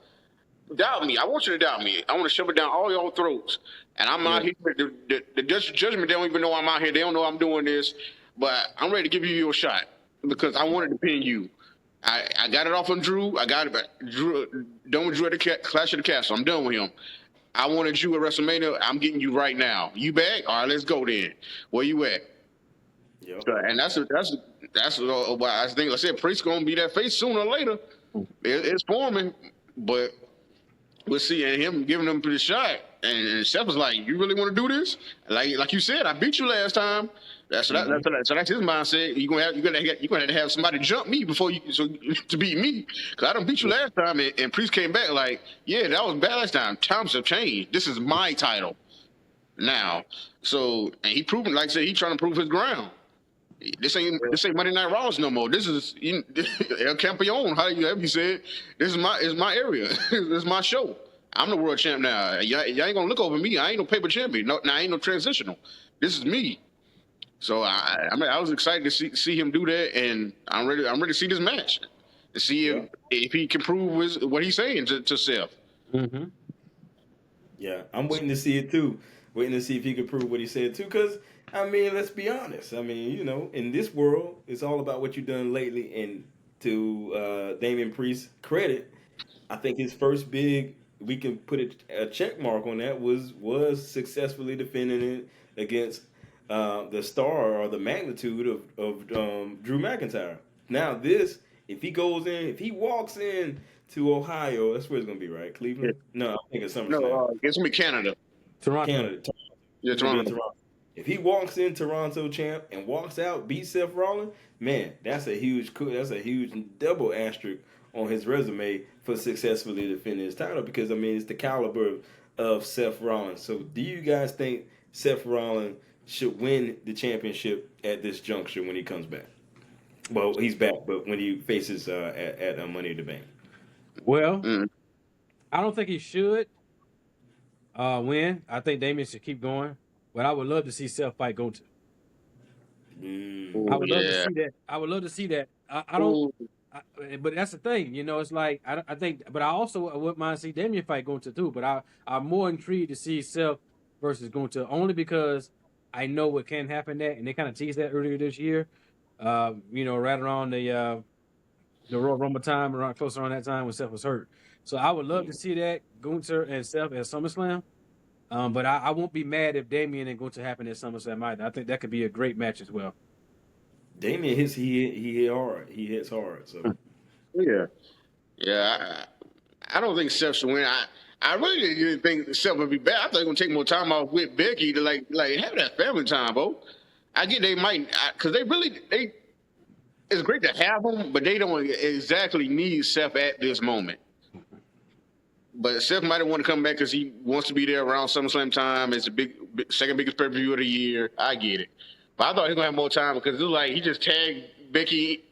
Doubt me. I want you to doubt me. I want to shove it down all your throats. And I'm out here. The judgment, they don't even know I'm out here. They don't know I'm doing this. But I'm ready to give you your shot because I wanted to pin you. I got it off on Drew. I got it back. Drew, done with Drew at the Clash of the Castle. I'm done with him. I wanted you at WrestleMania. I'm getting you right now. You back? All right, let's go then. Where you at? Yep. And that's why I think, like I said, Priest gonna be that face sooner or later. It's forming, but we'll see. And him giving them the shot, and Seth was like, "You really want to do this? Like you said, I beat you last time." So that's his mindset. You're gonna have to have somebody jump me before to beat me, because I done beat you last time, and Priest came back like, "Yeah, that was bad last time. Times have changed. This is my title now." So, and he proving, like I said, he trying to prove his ground. This ain't Monday Night Raws no more. This is El Campeon. How you said? This is my area. This is my show. I'm the world champ now. Y'all ain't gonna look over me. I ain't no paper champion. No, I ain't no transitional. This is me. So I was excited to see him do that, and I'm ready to see this match to see if he can prove what he's saying to Seth. Mm-hmm. Yeah, I'm waiting to see it too. Waiting to see if he can prove what he said too. Because I mean, let's be honest. I mean, you know, in this world, it's all about what you've done lately. And to Damian Priest's credit, I think his first big, we can put a check mark on that, was successfully defending it against the star or the magnitude of Drew McIntyre. Now this, if he walks in to Ohio, that's where it's gonna be, right? Cleveland? No, I think it's SummerSlam. No, it's gonna be Canada. Toronto. Canada. Yeah, Toronto. If he walks in Toronto champ and walks out, beats Seth Rollins, man, that's a huge double asterisk on his resume for successfully defending his title, because I mean it's the caliber of Seth Rollins. So do you guys think Seth Rollins should win the championship at this juncture when he comes back? Well, he's back, but when he faces at Money in the Bank. Well, I don't think he should win. I think Damian should keep going, but I would love to see Seth fight Gunther. I would love to see that. I would love to see that. I don't. But that's the thing, you know. It's like I think, but I also wouldn't mind to see Damian fight Gunther too. But I'm more intrigued to see Seth versus Gunther, only because I know what can happen there, and they kind of teased that earlier this year. You know, right around the Royal Rumble time, around close around that time when Seth was hurt. So I would love to see that Gunther and Seth at SummerSlam. But I won't be mad if Damian and Gunther happen at SummerSlam either. I think that could be a great match as well. Damian hits he hit hard. He hits hard. So yeah. I don't think Seth should win. I really didn't think Seth would be bad. I thought he was gonna take more time off with Becky to like have that family time, bro. I get they might, because they it's great to have them, but they don't exactly need Seth at this moment. But Seth might want to come back because he wants to be there around SummerSlam time. It's the second biggest pay-per-view of the year. I get it. But I thought he was going to have more time, because it was like he just tagged Becky.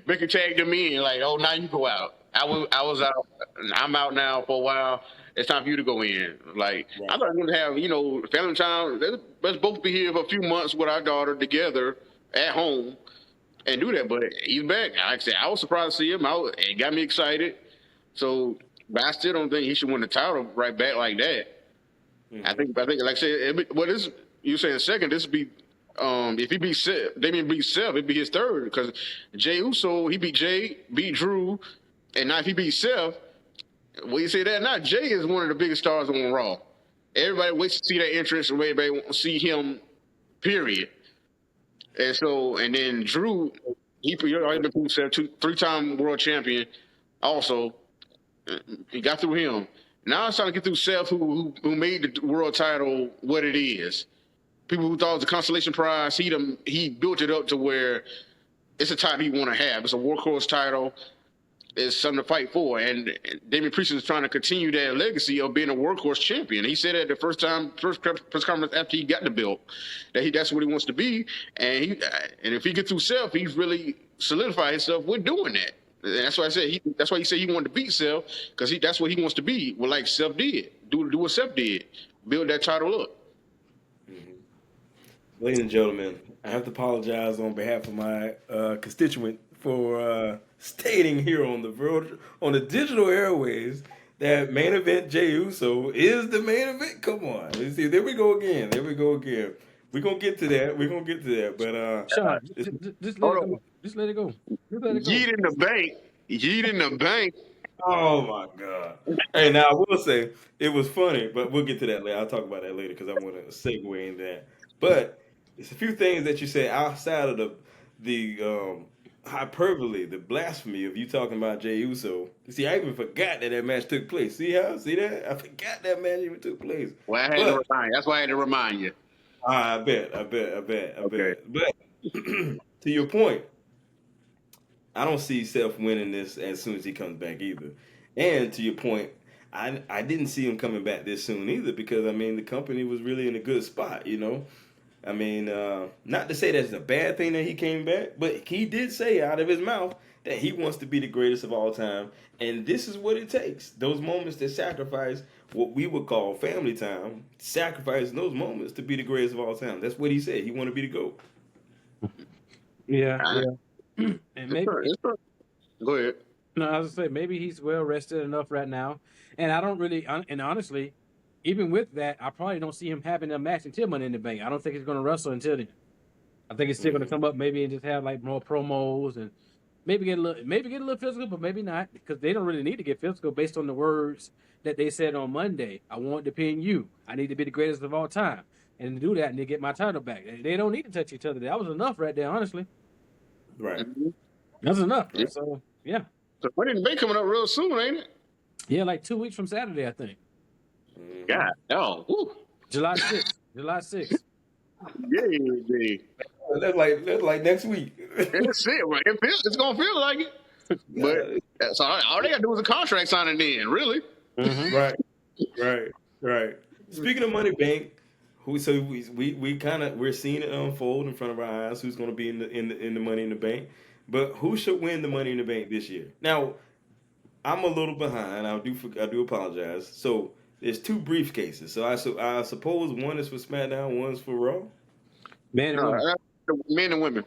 Becky tagged him in, like, "Oh, now you go out. I was out. I'm out now for a while. It's time for you to go in." Like, right. I thought we were going to have, you know, family time. Let's both be here for a few months with our daughter together at home and do that. But he's back. Like I said, I was surprised to see him. It got me excited. So, but I still don't think he should win the title right back like that. Mm-hmm. I think, like I said, you saying second, this would be, if he beats Seth, Damian beats Seth, it'd be his third, because Jey Uso, he beat Jade, beat Drew, and now if he beats Seth, well, you say that now, Jey is one of the biggest stars on Raw. Everybody waits to see that entrance, and everybody wants to see him, period. And then Drew, he already been proved Seth, 3-time world champion, also. He got through him. Now it's trying to get through Seth, who made the world title what it is. People who thought it was a consolation prize, he built it up to where it's a title you want to have. It's a workhorse title. It's something to fight for. And Damian Priest is trying to continue that legacy of being a workhorse champion. He said at the first press conference after he got the belt that's what he wants to be. And if he gets through Seth, he's really solidified himself with doing that. And that's why I said that's why he said he wanted to beat Seth, because that's what he wants to be. Well, like Seth did, do what Seth did, build that title up. Mm-hmm. Ladies and gentlemen, I have to apologize on behalf of my constituent for stating here on the digital airways that main event Jey Uso is the main event. Come on, let's see. There we go again. We're gonna get to that. We're gonna get to that. But Sean, it's, just let Hold it on. go. Just let it go. Just let it go. Yeet in the bank. Yeet in the bank. oh my god. Hey, now I will say it was funny, but we'll get to that later. I'll talk about that later because I want to segue in that. But it's a few things that you said outside of the hyperbole, the blasphemy of you talking about Jey Uso. See, I even forgot that match took place. See how? See that? I forgot that match even took place. Well, I had to But remind you. That's why I had to remind you. I bet. Okay. But to your point, I don't see Seth winning this as soon as he comes back either. And to your point, I didn't see him coming back this soon either because I mean the company was really in a good spot, you know. I mean, not to say that's a bad thing that he came back, but he did say out of his mouth that he wants to be the greatest of all time, and this is what it takes. Those moments that sacrifice what we would call family time, sacrificing those moments to be the greatest of all time. That's what he said. He want to be the GOAT. Yeah, Uh, yeah. And maybe Go ahead. no, I was gonna say maybe he's well rested enough right now. And I don't really, and honestly, even with that, I probably don't see him having a match until Money in the Bank. I don't think he's going to wrestle until then. I think he's still going to come up maybe and just have like more promos and maybe get a little physical, but maybe not because they don't really need to get physical based on the words that they said on Monday. I want to pin you. I need to be the greatest of all time, and to do that, I need to get my title back. They don't need to touch each other. That was enough right there, honestly. Right. That's enough. Yeah. So yeah, So Money in the Bank coming up real soon, ain't it? yeah, like 2 weeks from Saturday, I think. God, no. Woo. July 6th. July 6th. Yeah. That's like next week. That's it, right? It's gonna feel like it. But so all they gotta do is a contract signing then, really. Right. Speaking of Money Bank, we're seeing it unfold in front of our eyes. Who's going to be in the Money in the Bank? But who should win the Money in the Bank this year? Now, I'm a little behind. I do apologize. So there's two briefcases. So I suppose one is for SmackDown, one's for Raw. Man and women. Men and women.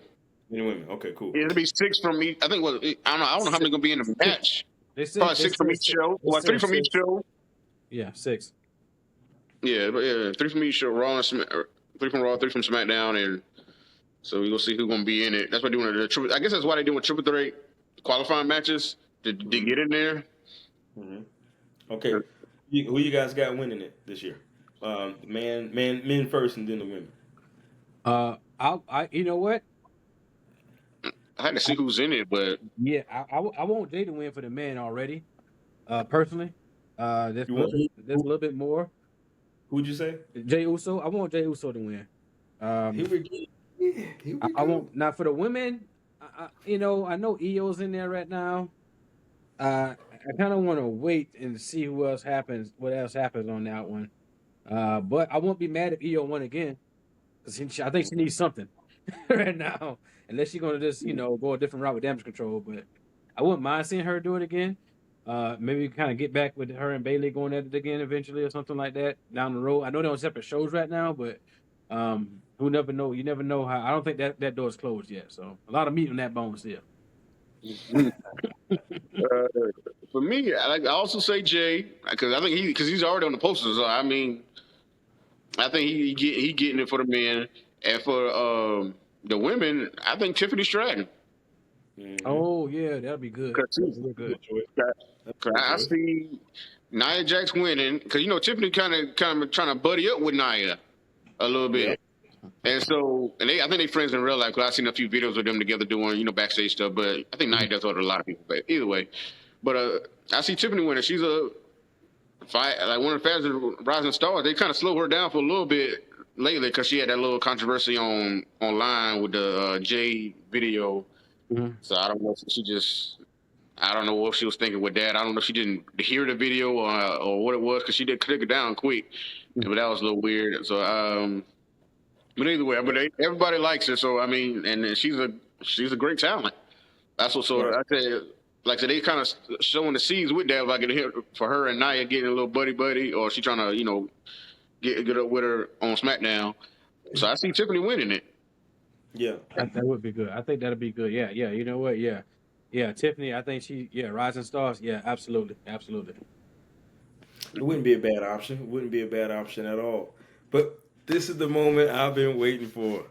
Men and women. Okay, cool. It'll be 6 from each. I think. Well, I don't know how many gonna be in the match. Probably 6 from each show. Well, 3 from each show. Yeah, 6. Yeah, but 3 from each show. Raw and 3 from Raw, 3 from SmackDown, and so we gonna see who's gonna be in it. That's why they're doing the triple. I guess that's why they're doing triple threat qualifying matches to get in there. Mm-hmm. Okay, who you guys got winning it this year? Men first, and then the women. I you know what? I had to see who's in it, but Yeah, I want Jade to win for the men already. Personally, there's a little bit more. Who'd you say? Jey Uso. I want Jey Uso to win. Here we go. I won't. Now for the women, I know Io's in there right now. I kind of want to wait and see what else happens on that one. But I won't be mad if Io won again because I think she needs something right now. Unless she's gonna just go a different route with damage control, but I wouldn't mind seeing her do it again. Maybe kind of get back with her and Bailey going at it again eventually or something like that down the road. I know they're on separate shows right now, but who never know? You never know how. I don't think that door's closed yet. So a lot of meat on that bone still. for me, I also say Jay because I think he's already on the posters. So, I mean, I think he getting it for the men, and for the women, I think Tiffany Stratton. Mm-hmm. Oh yeah, that'd be good. Cause I see Nia Jax winning because Tiffany kind of trying to buddy up with Nia a little bit, and I think they friends in real life. Cause I've seen a few videos of them together doing backstage stuff. But I think Nia does that with a lot of people. But either way, I see Tiffany winning. She's one of the fastest rising stars. They kind of slow her down for a little bit lately because she had that little controversy online with the Jade video. Mm-hmm. So I don't know if I don't know what she was thinking with that. I don't know if she didn't hear the video or what it was because she did click it down quick. Mm-hmm. But that was a little weird. So, but either way, everybody likes her. So I mean, and she's a great talent. That's what. So I said, like I said, they kind of showing the seeds with that. Like for her and Nia getting a little buddy, or she trying to get up with her on SmackDown. So I see Tiffany winning it. Yeah, that would be good. I think that'd be good. Yeah. You know what? Yeah. Tiffany. I think rising stars. Yeah, absolutely. It wouldn't be a bad option. It wouldn't be a bad option at all. But This is the moment I've been waiting for.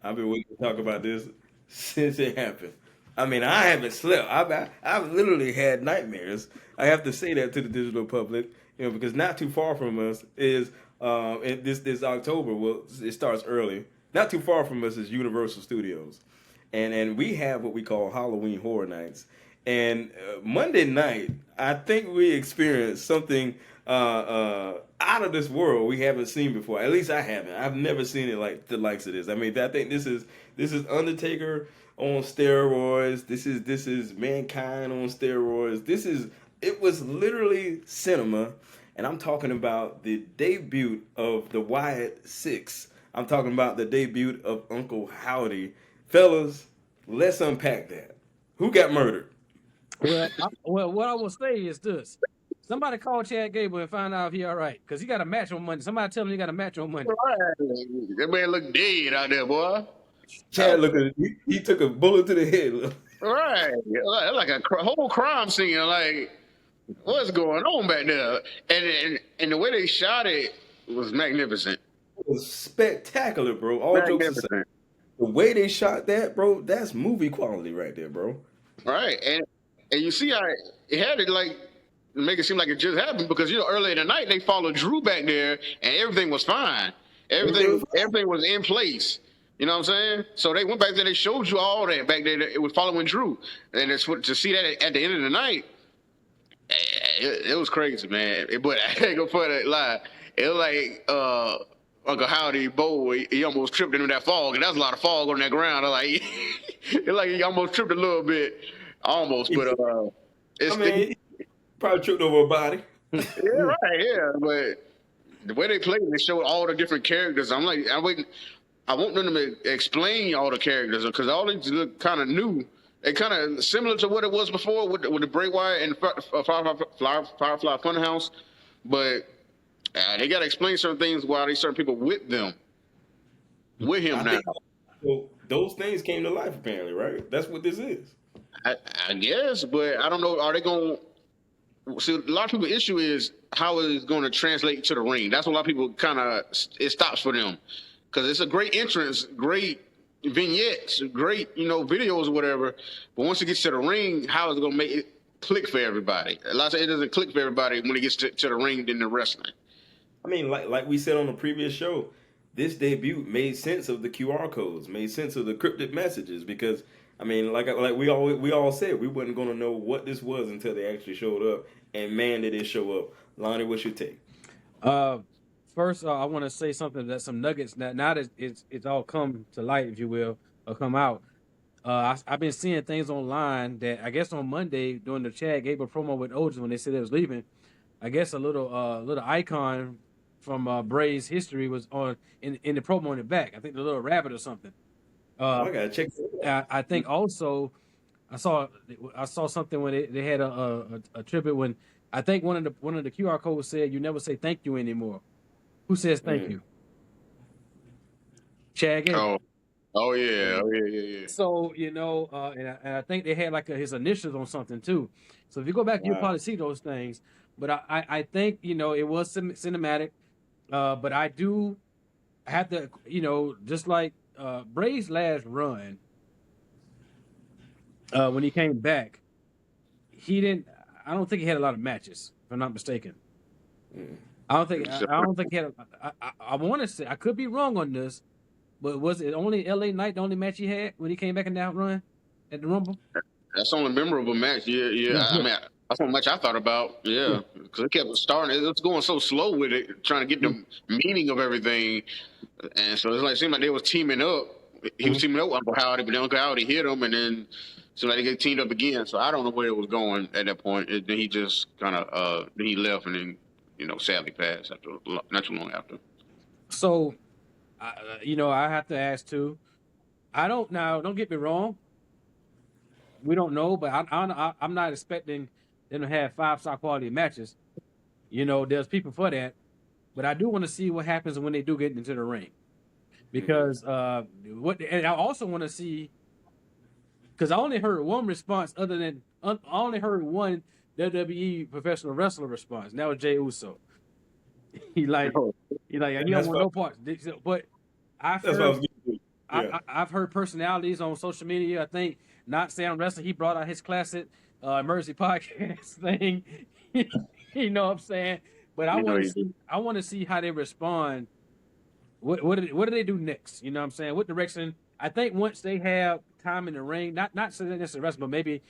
I've been waiting to talk about this since it happened. I mean, I haven't slept. I've literally had nightmares. I have to say that to the digital public, because not too far from us is this October. Well, it starts early. Not too far from us is Universal Studios, and we have what we call Halloween Horror Nights. And Monday night, I think we experienced something out of this world we haven't seen before. At least I haven't. I've never seen it like the likes of this. I mean, I think this is Undertaker on steroids. This is Mankind on steroids. It was literally cinema, and I'm talking about the debut of the Wyatt Six. I'm talking about the debut of Uncle Howdy. Fellas, let's unpack that. Who got murdered? Well, what I will say is this. Somebody call Chad Gable and find out if he all right. Because he got a match on Monday. Somebody tell him he got a match on Monday. That man look dead out there, boy. Chad, look at it. He took a bullet to the head. Right. Like a whole crime scene. Like, what's going on back there? And the way they shot it was magnificent. It was spectacular, bro. All jokes aside. The way they shot that, bro, that's movie quality right there, bro. Right. And you see how it had it like make it seem like it just happened because earlier in the night they followed Drew back there and everything was fine. Everything was in place. You know what I'm saying? So they went back there, they showed you all that back there. It was following Drew. And to see that at the end of the night, it was crazy, man. But I ain't gonna put that lie. It was like Uncle Howdy Bo, he almost tripped into that fog, and that's a lot of fog on that ground. I'm like, it's like he almost tripped a little bit, almost, but he probably tripped over a body. Yeah, right, yeah. But the way they played, they showed all the different characters. I'm like, I want them to explain all the characters because all these look kind of new. They kind of similar to what it was before with the Bray Wyatt and Firefly Funhouse, but they got to explain certain things while they certain people with him now. So those things came to life apparently, right? That's what this is. I guess, but I don't know. Are they going to see? A lot of people's issue is how it is going to translate to the ring. That's what a lot of people it stops for them because it's a great entrance, great vignettes, great videos or whatever. But once it gets to the ring, how is it going to make it click for everybody? A lot of it doesn't click for everybody when it gets to the ring than the wrestling. I mean, like we said on the previous show, this debut made sense of the QR codes, made sense of the cryptic messages because, I mean, like we all said, we wasn't going to know what this was until they actually showed up, and man, did it show up. Lonnie, what's your take? First, I want to say something that some nuggets now that it's all come to light, if you will, or come out. I've been seeing things online that I guess on Monday during the Chad Gable promo with Otis when they said they was leaving, I guess a little icon from Bray's history was on in the promo in the back. I think the little rabbit or something. I gotta check that out. I think also I saw something when they had a tribute when I think one of the QR codes said you never say thank you anymore. Who says thank you? Chad Gable. Oh yeah. So and I think they had like his initials on something too. So if you go back, you'll probably see those things. But I think it was cinematic. But I have to just like Bray's last run when he came back, I don't think he had a lot of matches, if I'm not mistaken. I don't think he had. I want to say I could be wrong on this, but was it only LA Knight the only match he had when he came back in that run at the Rumble? That's the only memorable match. Yeah. I mean, that's what much I thought about. Yeah, because it kept starting. It was going so slow with it, trying to get the meaning of everything, and so it seemed like they was teaming up. He was teaming up with Uncle Howdy, but then Uncle Howdy hit him, and then so like they get teamed up again. So I don't know where it was going at that point. Then he just kind of then he left, and then sadly passed after not too long after. So, I have to ask too. Don't get me wrong. We don't know, but I'm not expecting them to have 5-star quality matches. There's people for that, but I do want to see what happens when they do get into the ring, because and I also want to see, because I only heard one response other than I only heard one WWE professional wrestler response, and that was Jey Uso. He You like you That's don't want no parts. But I've That's what I was heard getting to. Yeah. I've heard personalities on social media. I think Not Sam Wrestling, he brought out his classic emergency podcast thing. You know what I'm saying? But You know you do. I want to see how they respond. What do they do next? You know what I'm saying? What direction? I think once they have time in the ring, not saying this the rest, but maybe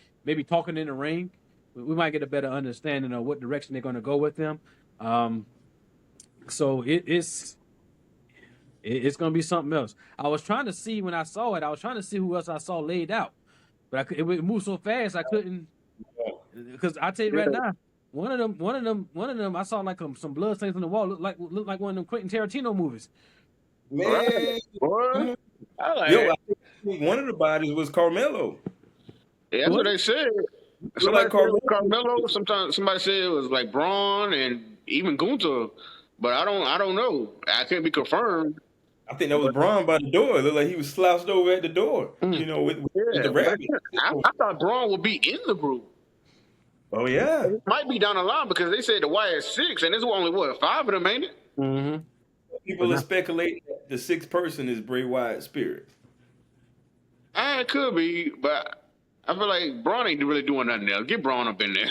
talking in the ring, we might get a better understanding of what direction they're going to go with them. So it's going to be something else. I was trying to see when I saw it. I was trying to see who else I saw laid out, but it moved so fast I couldn't. Because I tell you right now, one of them, I saw like some blood stains on the wall. Looked like one of them Quentin Tarantino movies. Man, Right. Boy, I like yo, it. I think one of the bodies was Carmelo. Yeah, that's what they said. Somebody like said it was Carmelo. Sometimes somebody said it was like Braun and even Gunther, but I don't know. I can't be confirmed. I think that was Braun by the door. It looked like he was slouched over at the door. You know, with Yeah, the rabbit. I thought Braun would be in the group. Oh yeah. It might be down the line because they said the Wyatt 6, and there's only what 5 of them, ain't it? Mm-hmm. People are speculating that the sixth person is Bray Wyatt's spirit. It could be, but I feel like Braun ain't really doing nothing else. Get Braun up in there.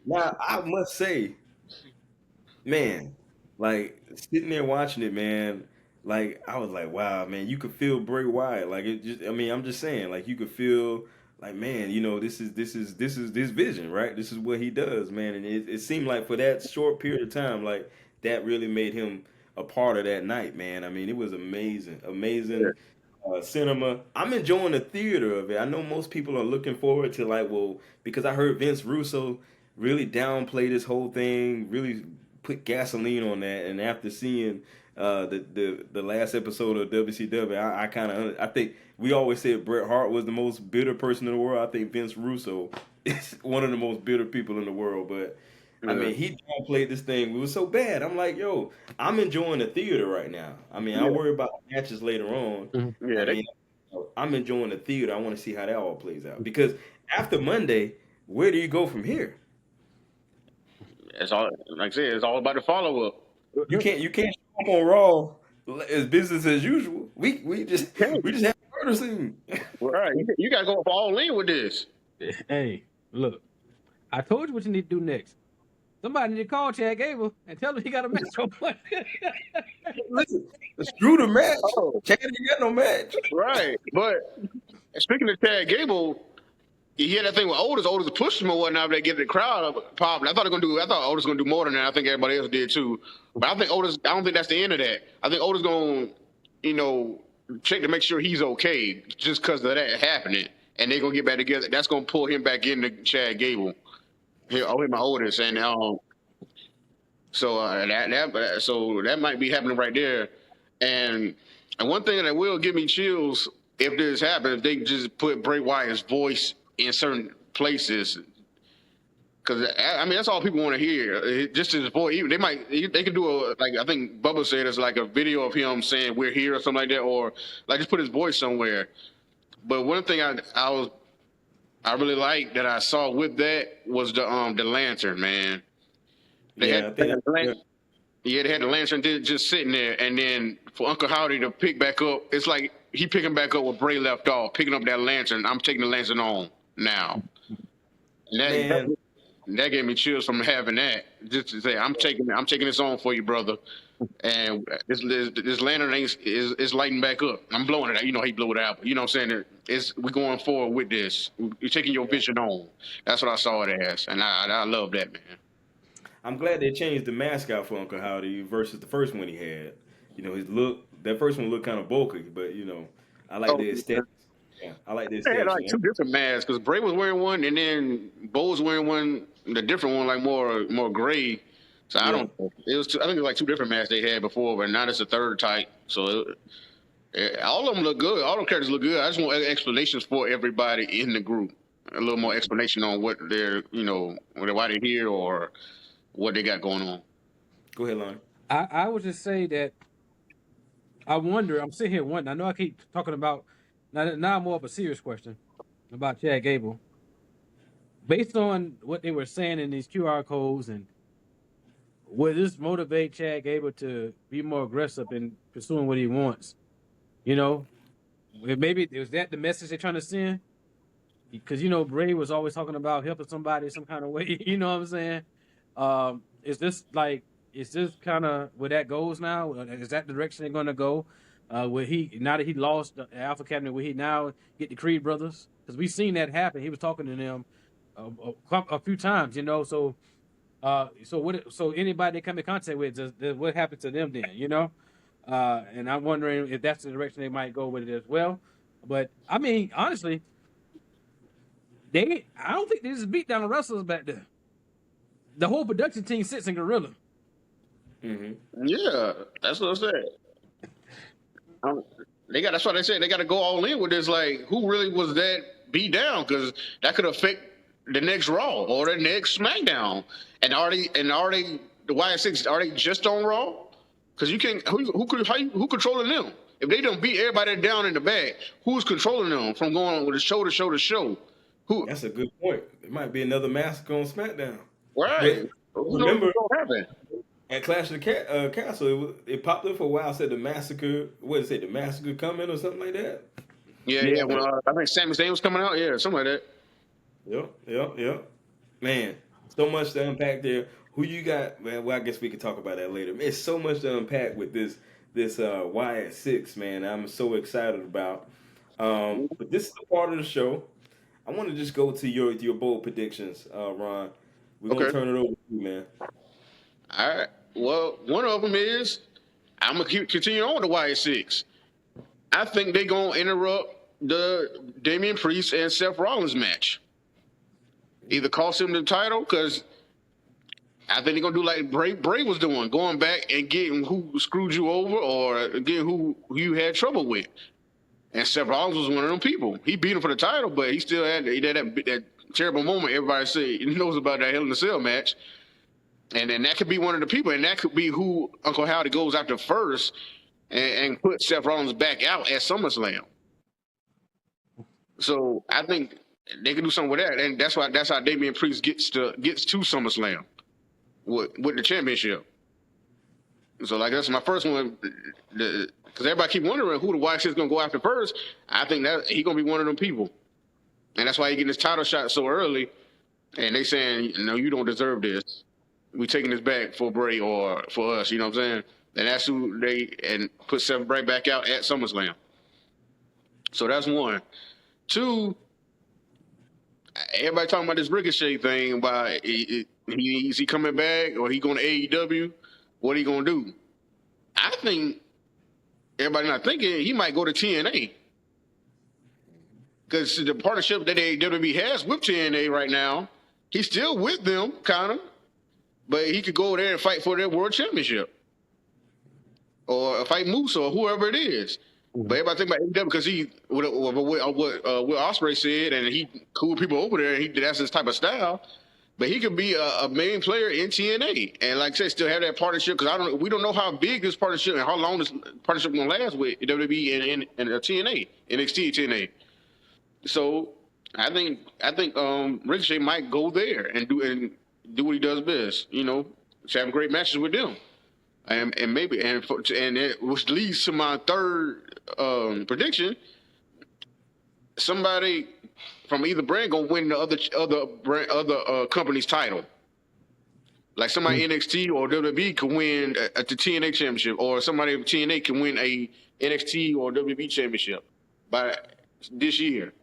Now I must say, man, like sitting there watching it, man, like I was like, wow, man, you could feel Bray Wyatt. Like it just, I mean, I'm just saying, like you could feel, like man, you know, this is this vision, right? This is what he does, man, and it seemed like for that short period of time, like that really made him a part of that night, man. I mean, it was amazing, amazing. Cinema. I'm enjoying the theater of it. I know most people are looking forward to like, well, because I heard Vince Russo really downplay this whole thing, really put gasoline on that, and after seeing the last episode of WCW, I kind of I think we always said Bret Hart was the most bitter person in the world. I think Vince Russo is one of the most bitter people in the world, but. I mean, he downplayed this thing. It was so bad. I'm like, yo, I'm enjoying the theater right now. I mean, I worry about matches later on. Yeah, I mean, I'm enjoying the theater. I want to see how that all plays out. Because after Monday, where do you go from here? it's all like I said. It's all about the follow up. You can't show up on Raw as business as usual. We just have a murder scene. Right, you got to go all in with this. Hey, look, I told you what you need to do next. Somebody need to call Chad Gable and tell him he got a match on Monday. Listen, screw the match. Oh. Chad ain't got no match. Right, but speaking of Chad Gable, you hear that thing with Otis. Otis pushed him or whatnot. They get the crowd popping. I thought Otis gonna do more than that. I think everybody else did too. But I think Otis. I don't think that's the end of that. I think Otis gonna, check to make sure he's okay, just because of that happening, and they gonna get back together. That's gonna pull him back into Chad Gable. Here, my Otis, and so that might be happening right there. And one thing that will give me chills if this happens, if they just put Bray Wyatt's voice in certain places, because I mean that's all people want to hear. Just his voice. Even they could do I think Bubba said it's like a video of him saying "we're here" or something like that, or like just put his voice somewhere. But one thing I really like that I saw with that was the lantern, man. They had the lantern just sitting there, and then for Uncle Howdy to pick back up, it's like he picking back up where Bray left off, picking up that lantern. I'm taking the lantern on now. And that gave me chills from having that. Just to say, I'm taking this on for you, brother. And this lantern is lighting back up. I'm blowing it out. You know he blew it out. You know what I'm saying? We're going forward with this. You're taking your vision on. That's what I saw it as. And I love that, man. I'm glad they changed the mascot for Uncle Howdy versus the first one he had. You know, his look, that first one looked kind of bulky, but, I like the aesthetics. Yeah, I like the aesthetics. They had like two different masks because Bray was wearing one and then Bo was wearing one, the different one, like more gray. So I don't know. I think it was like two different masks they had before, but now it's a third type. So all of them look good. All the characters look good. I just want explanations for everybody in the group. A little more explanation on what they're, why they're here or what they got going on. Go ahead, Lonnie. I would just say that I wonder. I'm sitting here wondering. I know I keep talking about now more of a serious question about Chad Gable. Based on what they were saying in these QR codes and Will this motivate Chad Gable to be more aggressive in pursuing what he wants? You know, maybe is that the message they're trying to send? Because Bray was always talking about helping somebody some kind of way. You know what I'm saying? Is this kind of where that goes now? Is that the direction they're going to go? Where now that he lost the Alpha Cabinet, will he now get the Creed brothers? Because we've seen that happen. He was talking to them a few times. So anybody they come in contact with, what happens to them then? And I'm wondering if that's the direction they might go with it as well. But I mean, honestly, I don't think they just beat down the wrestlers back there. The whole production team sits in Gorilla. Mm-hmm. Yeah, that's what I said. That's why they said they got to go all in with this. Like, who really was that beat down? Because that could affect the next Raw or the next SmackDown. And are they the Wyatt 6? Are they just on Raw? Because you can't. Who controlling them? If they don't beat everybody down in the back, who's controlling them from going with show to show to show? Who? That's a good point. It might be another massacre on SmackDown. Right. Remember, what happened? At Clash of the Castle, it popped up for a while. Said the massacre. What did it say? The massacre coming or something like that. Yeah. Well, I think Sami Zayn was coming out. Yeah, something like that. Yep. Man, so much to unpack there. Who you got? Man, well, I guess we could talk about that later. It's so much to unpack with this Wyatt 6, man. I'm so excited about. But this is the part of the show. I want to just go to your bold predictions, Ron. We're gonna turn it over to you, man. All right. Well, one of them is I'm gonna continue on with the Wyatt 6. I think they're gonna interrupt the Damian Priest and Seth Rollins match. Either cost him the title, because I think they're gonna do like Bray was doing, going back and getting who screwed you over or getting who you had trouble with. And Seth Rollins was one of them people. He beat him for the title, but he still had that terrible moment everybody knows about, that Hell in a Cell match. And then that could be one of the people, and that could be who Uncle Howdy goes after first and put Seth Rollins back out at SummerSlam. So I think they can do something with that, and that's how Damian Priest gets to SummerSlam with the championship. So like that's my first one, because everybody keep wondering who the Wyatt is going to go after first. I think that he's going to be one of them people, and that's why he getting his title shot so early. And they saying, no, you don't deserve this. We taking this back for Bray or for us. You know what I'm saying? And that's who and put Seth Bray back out at SummerSlam. So that's one. Two, everybody talking about this Ricochet thing about is he coming back or he going to AEW? What he going to do? I think everybody not thinking he might go to TNA. Because the partnership that WWE has with TNA right now, he's still with them, kind of. But he could go there and fight for their world championship. Or fight Moose or whoever it is. Mm-hmm. But everybody think about AEW because what Ospreay said, and he cool people over there, and that's his type of style. But he could be a main player in TNA, and like I said, still have that partnership. Because we don't know how big this partnership and how long this partnership gonna last with WWE and TNA, NXT TNA. So I think Ricochet might go there and do what he does best. You know, having great matches with them, and which leads to my third prediction. Somebody from either brand gonna win the other company's title. Like somebody NXT or WWE can win at the TNA championship, or somebody from TNA can win a NXT or WWE championship by this year.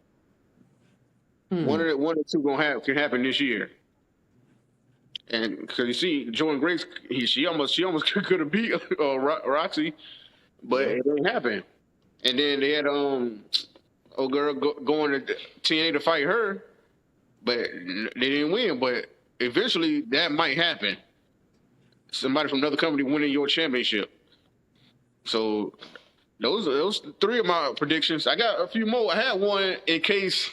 One or two can happen this year. And because you see, Jordan Grace, she almost could have beat Roxy, but it didn't happen. And then they had old girl going to TNA to fight her, but they didn't win. But eventually, that might happen. Somebody from another company winning your championship. So those three of my predictions. I got a few more. I had one in case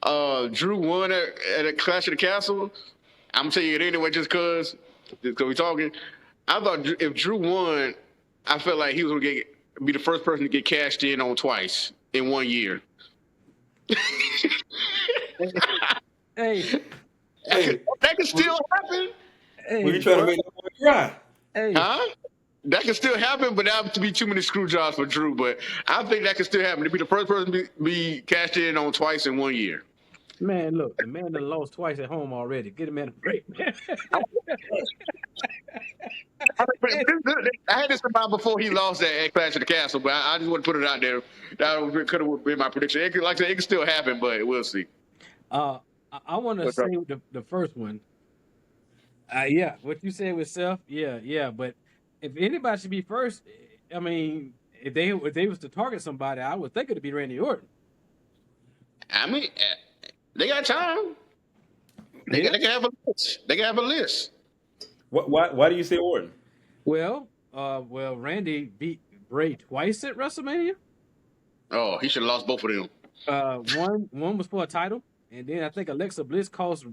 Drew won at a Clash of the Castle. I'm gonna tell you it anyway, just cause we talking. I thought if Drew won, I felt like he was gonna be the first person to get cashed in on twice in 1 year. Hey, that can still happen. Were you trying to make that boy cry? Hey, Huh? That can still happen, but that would be too many screw jobs for Drew. But I think that can still happen. To be the first person to be cashed in on twice in 1 year. man, look, the man done lost twice at home already. Get him in a break, man. I had this in mind before he lost at Clash of the Castle, but I just want to put it out there. That could have been my prediction. Like I said, it can still happen, but we'll see. I want to What's say up? the first one. Yeah, what you said with Seth, yeah. But if anybody should be first, I mean, if they was to target somebody, I would think it'd be Randy Orton. I mean, they got time. They can have a list. They can have a list. Why do you say Orton? Well, Randy beat Bray twice at WrestleMania. Oh, he should have lost both of them. One was for a title, and then I think Alexa Bliss cost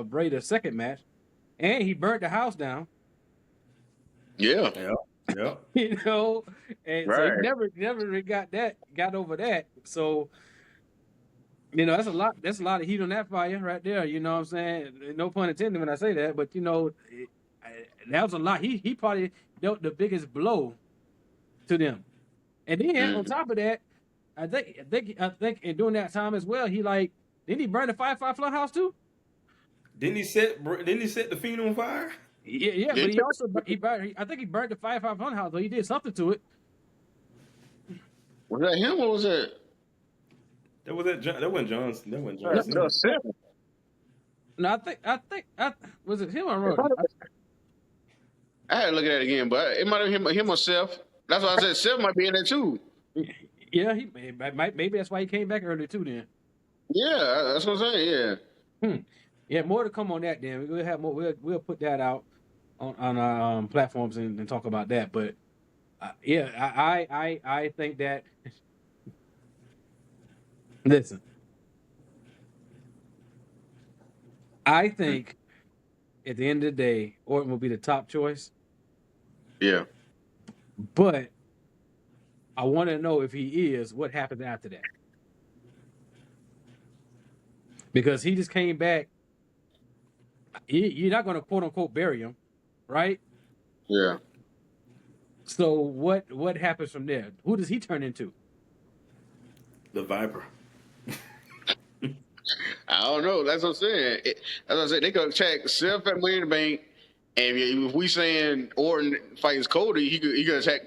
Bray the second match, and he burnt the house down. Yeah. Yeah. You know, and so Right. he never got over that. So, you know, that's a lot of heat on that fire right there. You know what I'm saying? No pun intended when I say that, but you know, that was a lot. He probably dealt the biggest blow to them. And then on top of that, I think in during that time as well, didn't he burn the Firefly Funhouse too? Didn't he set the Fiend on fire? Yeah, but he also I think he burned the Firefly Funhouse, though he did something to it. Was that him or was that? That wasn't John. That wasn't John. That was Seth. No, I think was it him or Roman? I had to look at it again, but it might have been him or Seth. That's why I said Seth might be in there too. Yeah, maybe that's why he came back early too. Then. Yeah, that's what I'm saying. Yeah. Yeah, more to come on that. Then we'll have more. We'll put that out on our platforms and talk about that. But yeah, I think that. Listen, I think at the end of the day, Orton will be the top choice. Yeah. But I want to know if he is, what happens after that. Because he just came back. You're not going to quote unquote bury him, right? Yeah. So what happens from there? Who does he turn into? The Viper. I don't know. That's what I'm saying. As I said, they could attack Seth at Money in the Bank, and if we saying Orton fights Cody, he could attack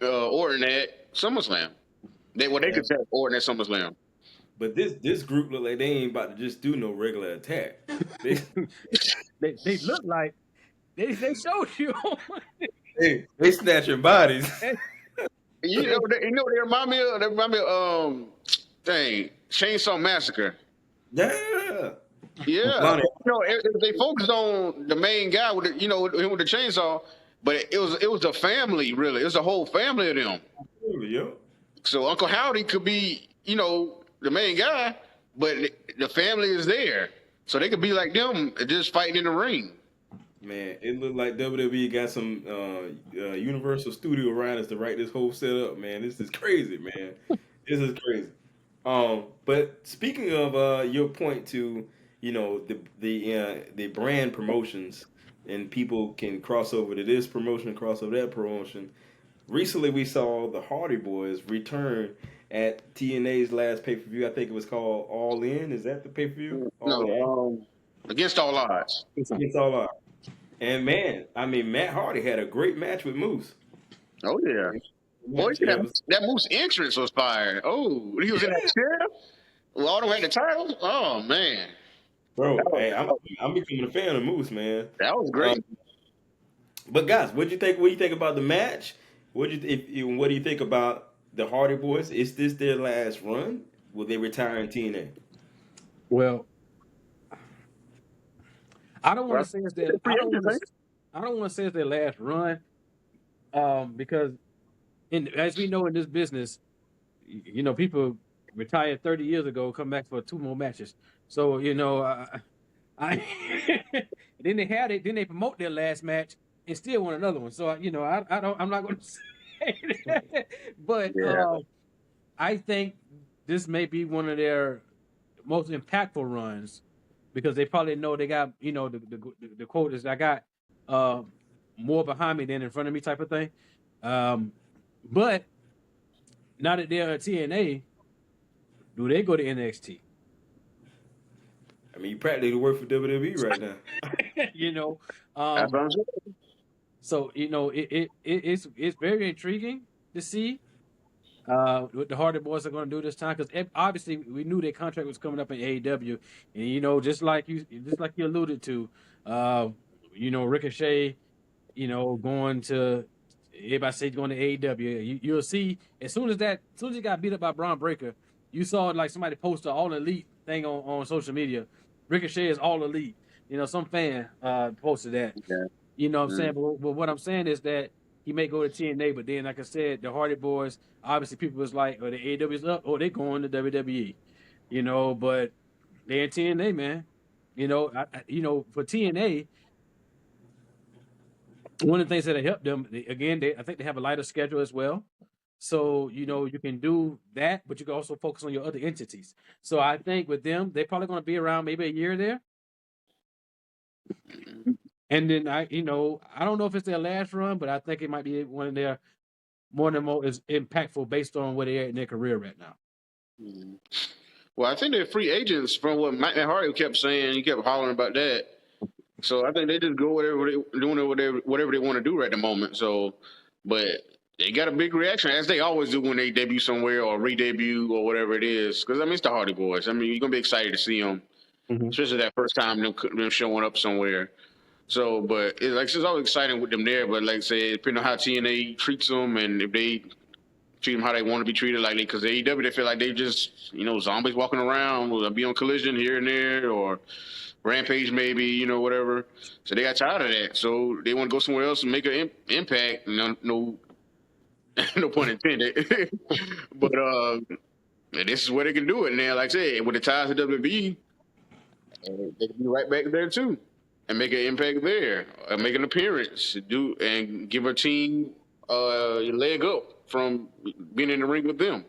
Orton at SummerSlam. They could attack Orton at SummerSlam. But this group look like they ain't about to just do no regular attack. They look like they showed you. they snatching bodies. You know they remind me of Chainsaw Massacre. Yeah. Yeah, they focused on the main guy with him with the chainsaw, but it was a family really. It was a whole family of them. Yeah. So Uncle Howdy could be the main guy, but the family is there, so they could be like them just fighting in the ring. Man, it looked like WWE got some Universal Studio writers to write this whole setup. Man, this is crazy, man. This is crazy. But speaking of your point to the brand promotions and people can cross over to this promotion, cross over that promotion. Recently, we saw the Hardy Boys return at TNA's last pay per view. I think it was called All In. Is that the pay per view? Against All Odds. Against All Odds. And man, I mean, Matt Hardy had a great match with Moose. Oh yeah. Boy, that Moose entrance was fire. Oh, he was in that chair. Well, all the way to the title. Oh man, bro, hey, I'm becoming a fan of Moose, man. That was great. But guys, what do you think? What do you think about the match? What do you think about the Hardy Boys? Is this their last run? Will they retire in TNA? Well, I don't want to say it's their. I don't want to say it's their last run, because as we know in this business, people retired 30 years ago, come back for 2 more matches. So then they promote their last match and still want another one. So I'm not going to say that, but I think this may be one of their most impactful runs because they probably know they got the quote is I got more behind me than in front of me type of thing. But now that they're at TNA, do they go to NXT? I mean, you practically work for WWE right now. You know, That's what I'm saying. so it's very intriguing to see what the Hardy Boys are going to do this time, because obviously we knew their contract was coming up in AEW, and just like you alluded to, Ricochet, going to, everybody say going to AEW. You'll see as soon as he got beat up by Braun Breaker, you saw like somebody post an All Elite thing on social media. Ricochet is All Elite. Some fan posted that. Yeah. You know what I'm saying? But what I'm saying is that he may go to TNA, but then, like I said, the Hardy Boys, obviously people was like, oh, the AEW's up, or they going to WWE. But they're in TNA, man. For TNA, one of the things that helped them, I think they have a lighter schedule as well. So, you can do that, but you can also focus on your other entities. So I think with them, they're probably going to be around maybe a year there. And then I don't know if it's their last run, but I think it might be one of their more is impactful based on where they're at in their career right now. Well, I think they're free agents from what Matt Hardy kept saying. He kept hollering about that. So I think they just go whatever they want to do right at the moment. So, but they got a big reaction, as they always do when they debut somewhere or re-debut or whatever it is. Because, it's the Hardy Boys. You're going to be excited to see them, especially that first time them showing up somewhere. So, but it's always exciting with them there. But like I say, depending on how TNA treats them and if they treat them how they want to be treated, because the AEW, they feel like they just, zombies walking around, will be on Collision here and there, or Rampage maybe, whatever. So they got tired of that. So they want to go somewhere else and make an impact. No pun intended. But this is where they can do it. And then, like I said, with the ties to WWE, they can be right back there too. And make an impact there, make an appearance, and give a team a leg up from being in the ring with them.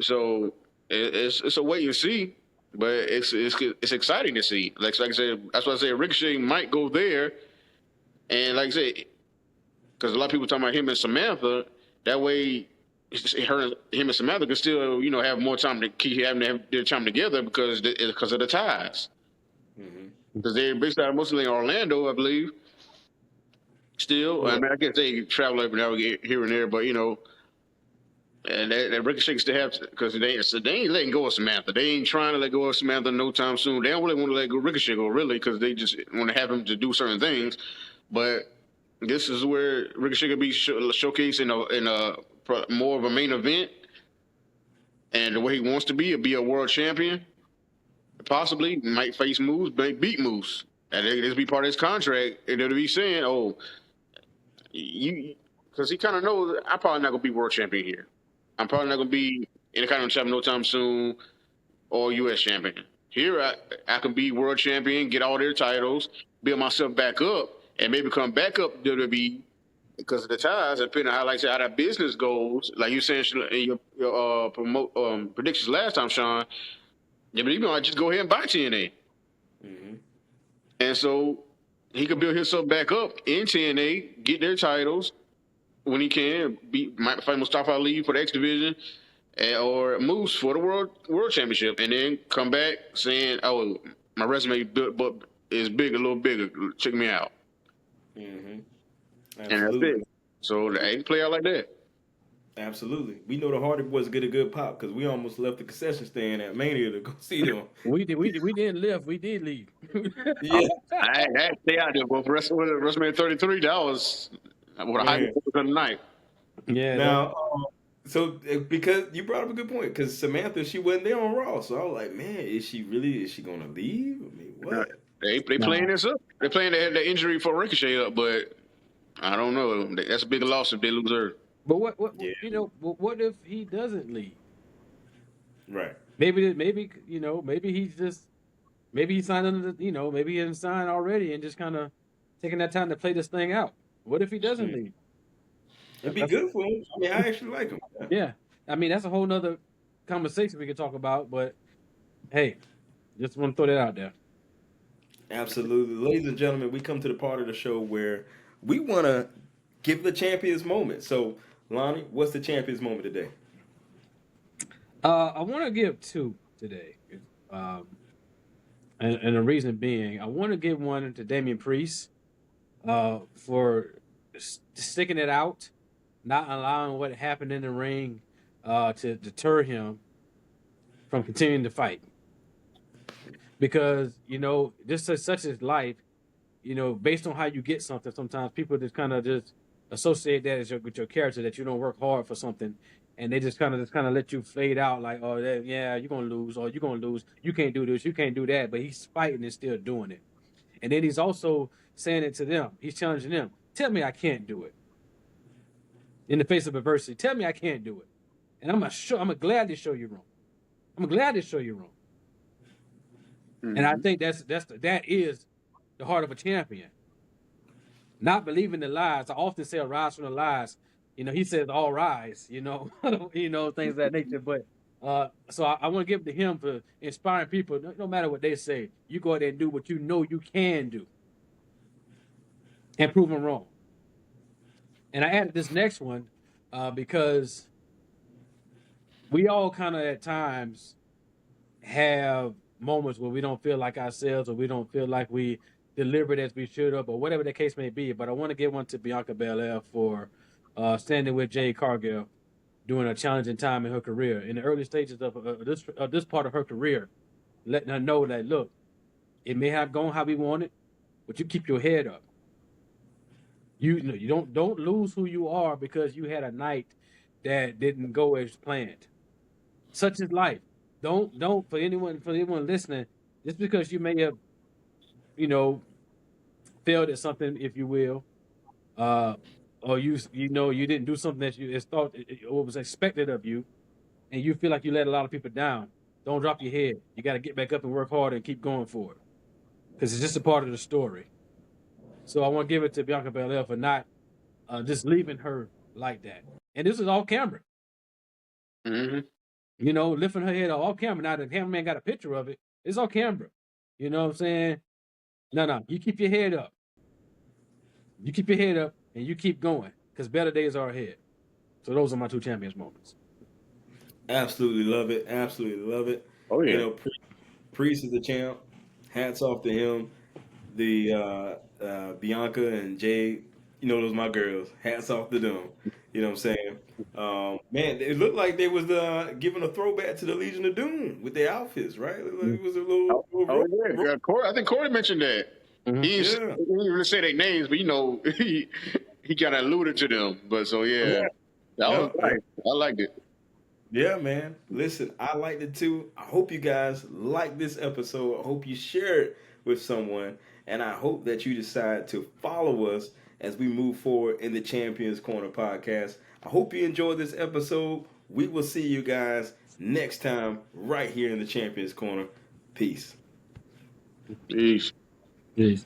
So it's a wait and see, but it's exciting to see. Like I said, that's why I said Ricochet might go there, and like I said, because a lot of people talking about him and Samantha, that way him and Samantha can still have more time to keep having their time together because of the ties. Because they're based out mostly in Orlando, I believe. Still, I guess they travel every now and again here and there, but and that Ricochet still have because they ain't letting go of Samantha. They ain't trying to let go of Samantha no time soon. They don't really want to let go Ricochet go really because they just want to have him to do certain things. But this is where Ricochet could be showcased in a more of a main event, and the way he wants to be a world champion. Possibly might face Moose, might beat Moose. And this be part of his contract. And they'll be saying, "Oh, because he kind of knows I'm probably not gonna be world champion here. I'm probably not gonna be Intercontinental champion no time soon, or U.S. champion. Here, I can be world champion, get all their titles, build myself back up, and maybe come back up to WWE because of the ties. Depending on how that business goes, like you said in your predictions last time, Sean." Yeah, but I just go ahead and buy TNA. And so he could build himself back up in TNA, get their titles when he can, might fight Mustafa Ali for the X Division, or Moose for the World Championship, and then come back saying, "Oh, my resume is big, a little bigger. Check me out." And that's it. So they can play out like that. Absolutely. We know the Hardy Boys get a good pop because we almost left the concession stand at Mania to go see them. We didn't live. We did leave. Yeah. I had to stay out there, but for WrestleMania 33, that was what a high of the night. Yeah. Now, so because you brought up a good point, because Samantha, she wasn't there on Raw, so I was like, man, is she going to leave? I mean, what? They playing this up. They're playing the injury for Ricochet up, but I don't know. That's a big loss if they lose her. But what what if he doesn't leave? Right. Maybe he signed under the, maybe he didn't sign already and just kind of taking that time to play this thing out. What if he doesn't leave? It'd be good for him. I mean, I actually like him. Yeah. I mean, that's a whole nother conversation we could talk about, but hey, just want to throw that out there. Absolutely. Ladies and gentlemen, we come to the part of the show where we want to give the champions moment. So, Lonnie, what's the champions moment today? I want to give two today, um, and the reason being, I want to give one to Damian Priest for sticking it out, not allowing what happened in the ring to deter him from continuing to fight. Because just such as life, based on how you get something, sometimes people just kind of just associate that with your character, that you don't work hard for something, and they just kind of let you fade out like, oh yeah, you're gonna lose, or you're gonna lose, you can't do this, you can't do that, but he's fighting and still doing it. And then he's also saying it to them, he's challenging them, tell me I can't do it in the face of adversity, tell me I can't do it, and I'm glad to show you wrong, I'm glad to show you wrong. Mm-hmm. And I think that is the heart of a champion. Not believing the lies. I often say arise from the lies. He says all rise, things of that nature. But so I want to give it to him for inspiring people. No matter what they say, you go out there and do what you know you can do. And prove them wrong. And I added this next one because we all kind of at times have moments where we don't feel like ourselves, or we don't feel like we delivered as we should have, or whatever the case may be. But I want to give one to Bianca Belair for standing with Jade Cargill during a challenging time in her career, in the early stages of this part of her career, letting her know that, look, it may have gone how we wanted, but you keep your head up. You don't lose who you are because you had a night that didn't go as planned. Such is life. Don't for anyone listening, just because you may have, failed at something, if you will, or you didn't do something that you thought or was expected of you, and you feel like you let a lot of people down. Don't drop your head. You got to get back up and work hard and keep going for it, because it's just a part of the story. So I want to give it to Bianca Belair for not just leaving her like that. And this is off camera. Mm-hmm. Lifting her head off camera. Now the cameraman got a picture of it. It's on camera. You know what I'm saying? No. You keep your head up. You keep your head up and you keep going, because better days are ahead. So those are my two champions moments. Absolutely love it. Absolutely love it. Oh yeah. Priest is the champ. Hats off to him. The Bianca and Jade, those are my girls. Hats off to them. You know what I'm saying? Man, it looked like they was giving a throwback to the Legion of Doom with their outfits, right? It was a little. Yeah. I think Cody mentioned that. Mhm. He didn't even say their names, but he kind of alluded to them. But so that was nice. I liked it. Yeah, man. Listen, I liked it too. I hope you guys like this episode. I hope you share it with someone, and I hope that you decide to follow us as we move forward in the Champions Corner podcast. I hope you enjoyed this episode. We will see you guys next time right here in the Champions Corner. Peace. Peace. Peace.